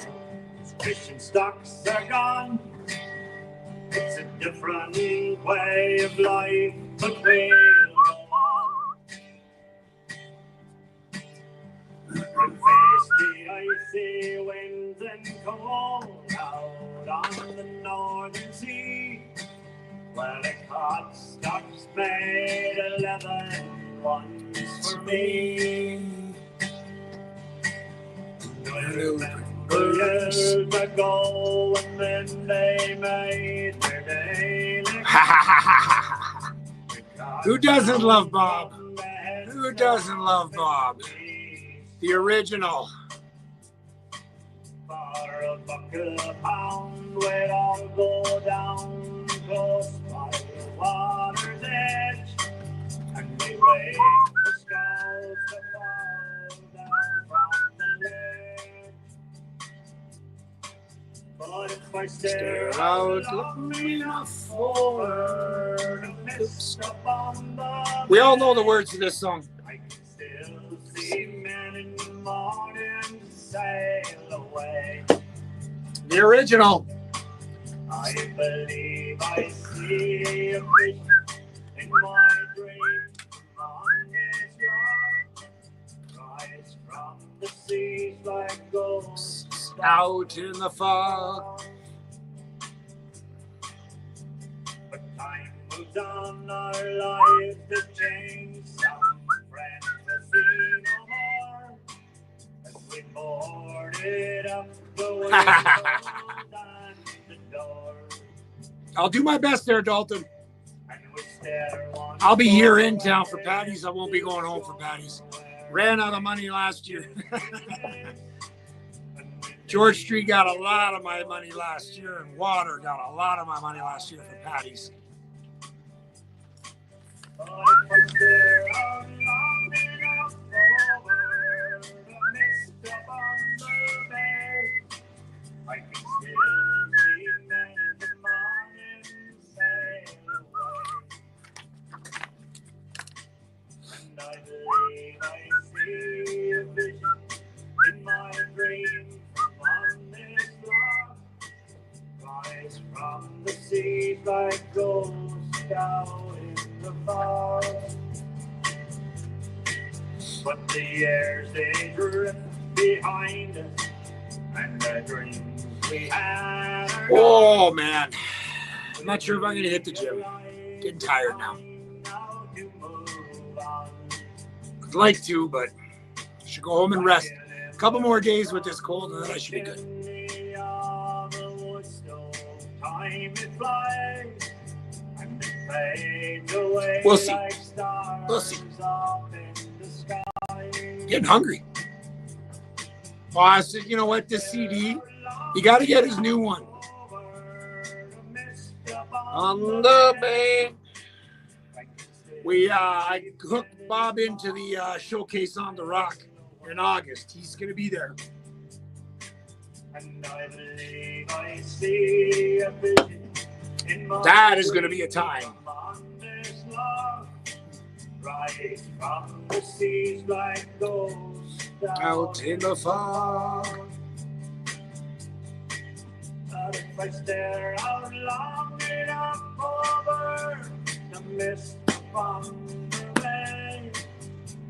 fishing stocks are gone. It's a different way of life, but we'll go on. And face the icy winds and cold out on the northern sea. Well, the cod stocks made 11 ones for me. I remember years ago when then they made their daily. Who doesn't love Bob? Who doesn't love Bob? The original. For a buck a pound, we'd all go down close by the water's edge, and we wait for skulls to fall down from the ledge. But if I stare out looking over the mist upon the We all know the words to this song. I can still see men in the morning sail away. The original. I believe I see a vision in my dream on this rock. Rise from the seas like ghosts Out in the fog. But time moves on, our lives have changed. Some friends will see no more as we boarded up the windows and the door. I'll do my best there, Dalton. And we stare one I'll be here in town for Patty's. I won't be going home for Patty's. Ran out of money last year. George Street got a lot of my money last year, and Water got a lot of my money last year for Patty's. I can still see men in the morning sail away. And I believe I see a vision in my dream on this rock. Rise from the seas like ghosts out in the fog. But the years they drift behind us, and the dreams we had are Oh, man. I'm not sure if I'm going to hit the gym. Getting tired now. I'd like to, but I should go home and rest. A couple more days with this cold, and then I should be good. We'll see. We'll see. Getting hungry. Oh, I said, you know what? This CD, you got to get his new one. On the bay. I hooked Bob into the showcase on the Rock in August. He's going to be there. That is going to be a time. Out in the fog. But if I stare out long enough over the mist from the bay,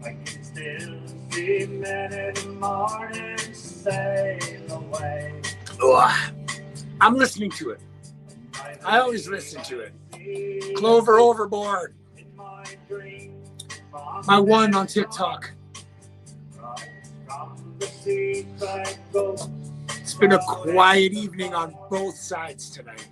I can still see men in the morning sail away. Ugh. I'm listening to it. I always listen to it. Clover Overboard. My one on TikTok. It's been a quiet evening on both sides tonight.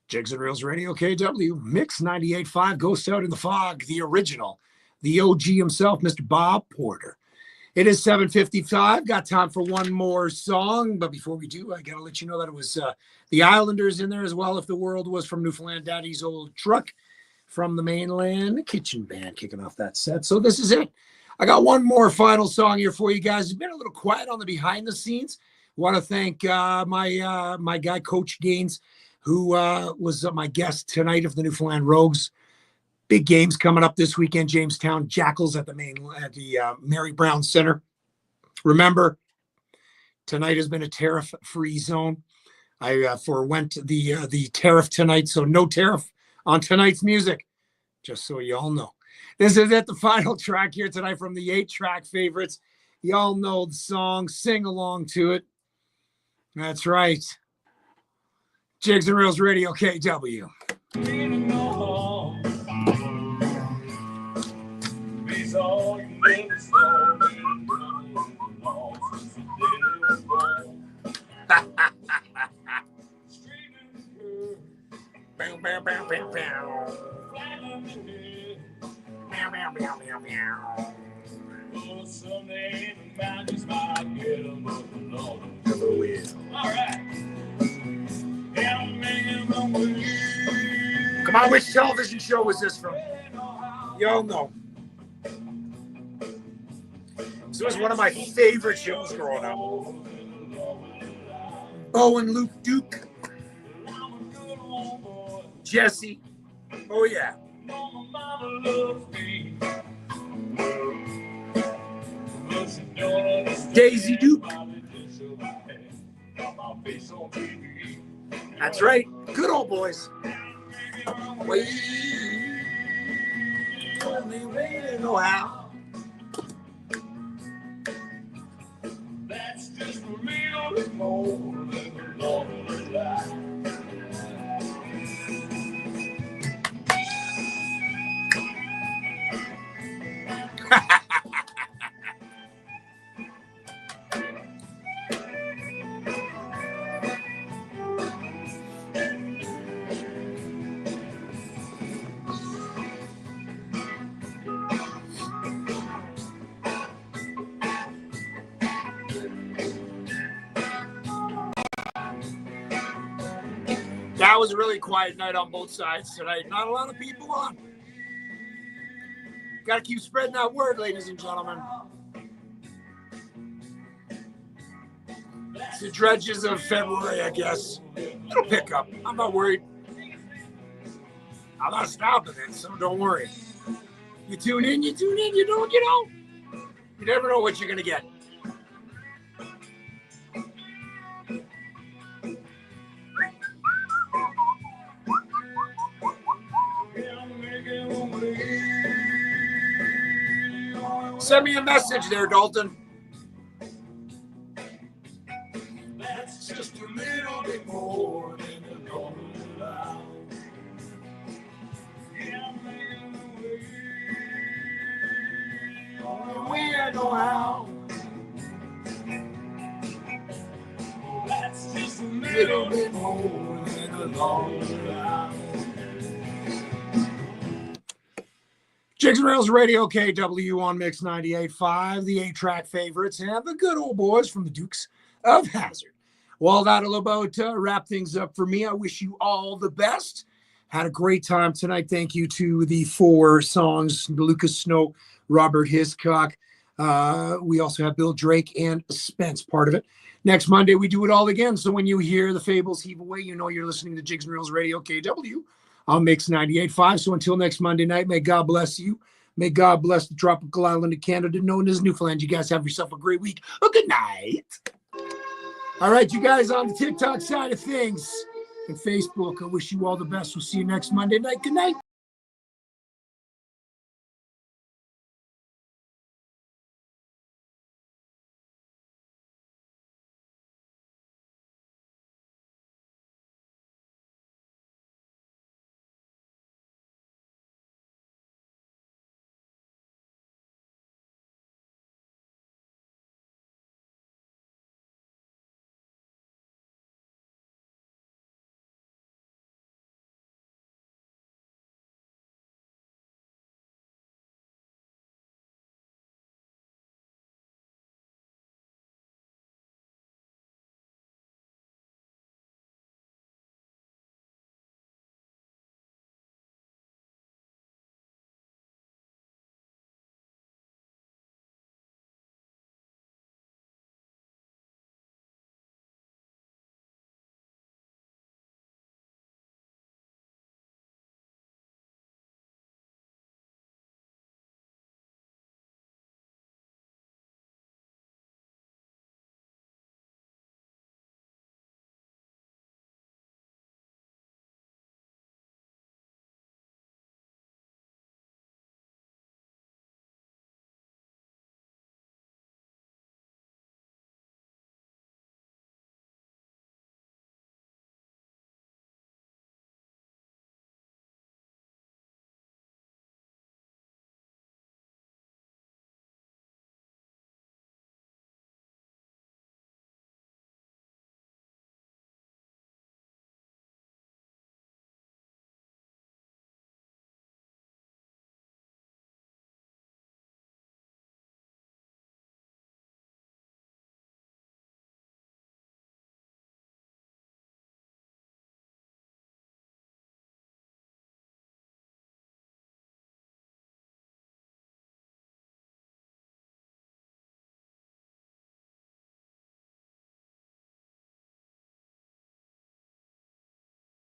Jigs and Reels Radio, KW, Mix 98.5, Ghost Out in the Fog, the original, the OG himself, Mr. Bob Porter. It is 7:55. Got time for one more song, but before we do, I got to let you know that it was the Islanders in there as well. If the World Was from Newfoundland, Daddy's Old Truck from the mainland, Kitchen Band kicking off that set. So this is it. I got one more final song here for you guys. It's been a little quiet on the behind the scenes. Want to thank my guy, Coach Gaines, who was my guest tonight of the Newfoundland Rogues. Big games coming up this weekend. Jamestown Jackals at the Mary Brown Center. Remember, tonight has been a tariff-free zone. I forewent the tariff tonight, so no tariff on tonight's music, just so you all know. This is it, the final track here tonight from the 8-track favorites. Y'all know the song. Sing along to it. That's right. Jigs and Reels Radio, KW. Come on, which television show was this from? Y'all know. This was one of my favorite shows growing up. Bo and Luke Duke. Jesse. Oh, yeah. Daisy Duke. That's right. Good old boys. Wait. Only way to know how. That's just a little bit more than a lonely life. That was a really quiet night on both sides tonight. Not a lot of people on. Got to keep spreading that word, ladies and gentlemen. It's the dredges of February, I guess. It'll pick up. I'm not worried. I'm not stopping it, so don't worry. You tune in, you tune in. You don't, you don't. You never know what you're going to get. Send me a message there, Dalton. That's just a little bit more than a normal life. Yeah, I'm making the way. Only way I know how. That's just a little bit more than a normal life. Jigs and Reels Radio, KW on Mix 98.5, the 8-track favorites, and the good old boys from the Dukes of Hazzard. Well, that'll about wrap things up for me. I wish you all the best. Had a great time tonight. Thank you to the 4 songs, Lucas Snow, Robert Hiscock. We also have Bill Drake and Spence part of it. Next Monday, we do it all again. So when you hear the fables heave away, you know you're listening to Jigs and Reels Radio, KW. On Mix 98.5. So until next Monday night, may God bless you. May God bless the tropical island of Canada known as Newfoundland. You guys have yourself a great week. A good night. All right, you guys on the TikTok side of things and Facebook, I wish you all the best. We'll see you next Monday night. Good night.